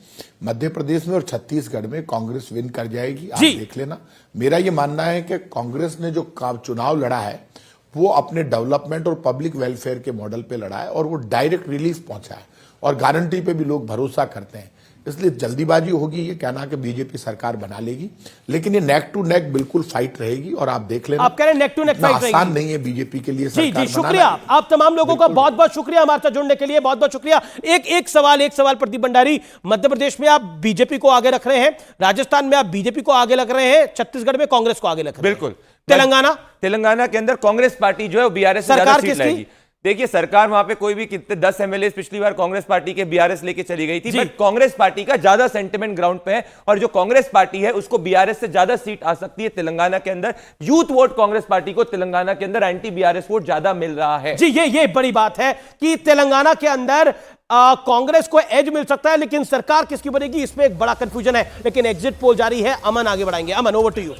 मध्य प्रदेश में और छत्तीसगढ़ में कांग्रेस विन कर जाएगी, आप देख लेना। मेरा ये मानना है कि कांग्रेस ने जो चुनाव लड़ा है वो अपने डेवलपमेंट और पब्लिक वेलफेयर के मॉडल पे लड़ा है और वो डायरेक्ट रिलीफ पहुंचा है और गारंटी पे भी लोग भरोसा करते हैं। इसलिए जल्दीबाजी होगी ये कहना कि बीजेपी सरकार बना लेगी, लेकिन ये नेक टू नेक बिल्कुल फाइट रहेगी और आप देख लेना। आप कह रहे हैं नेक टू नेक फाइट रहेगी, आसान नहीं है बीजेपी के लिए सरकार जी शुक्रिया आप तमाम लोगों का बहुत बहुत शुक्रिया हमारे साथ जुड़ने के लिए, बहुत बहुत शुक्रिया। एक सवाल प्रदीप भंडारी, मध्य प्रदेश में आप बीजेपी को आगे रख रहे हैं, राजस्थान में आप बीजेपी को आगे रख रहे हैं, छत्तीसगढ़ में कांग्रेस को आगे रख रहे हैं, बिल्कुल। तेलंगाना के अंदर कांग्रेस पार्टी जो है बीआरएस से ज्यादा सीट लाएगी। देखिए सरकार वहां पे कोई भी कितने 10 एमएलए पिछली बार कांग्रेस पार्टी के बीआरएस लेके चली गई थी, बट कांग्रेस पार्टी का ज्यादा सेंटिमेंट ग्राउंड पे है और जो कांग्रेस पार्टी है उसको बीआरएस से ज्यादा सीट आ सकती है तेलंगाना के अंदर। यूथ वोट कांग्रेस पार्टी को तेलंगाना के अंदर एंटी बीआरएस वोट ज्यादा मिल रहा है। जी ये बड़ी बात है कि तेलंगाना के अंदर कांग्रेस को एज मिल सकता है, लेकिन सरकार किसकी बनेगी इसमें एक बड़ा कंफ्यूजन है। लेकिन एग्जिट पोल जारी है, अमन आगे बढ़ाएंगे। अमन, ओवर टू यू।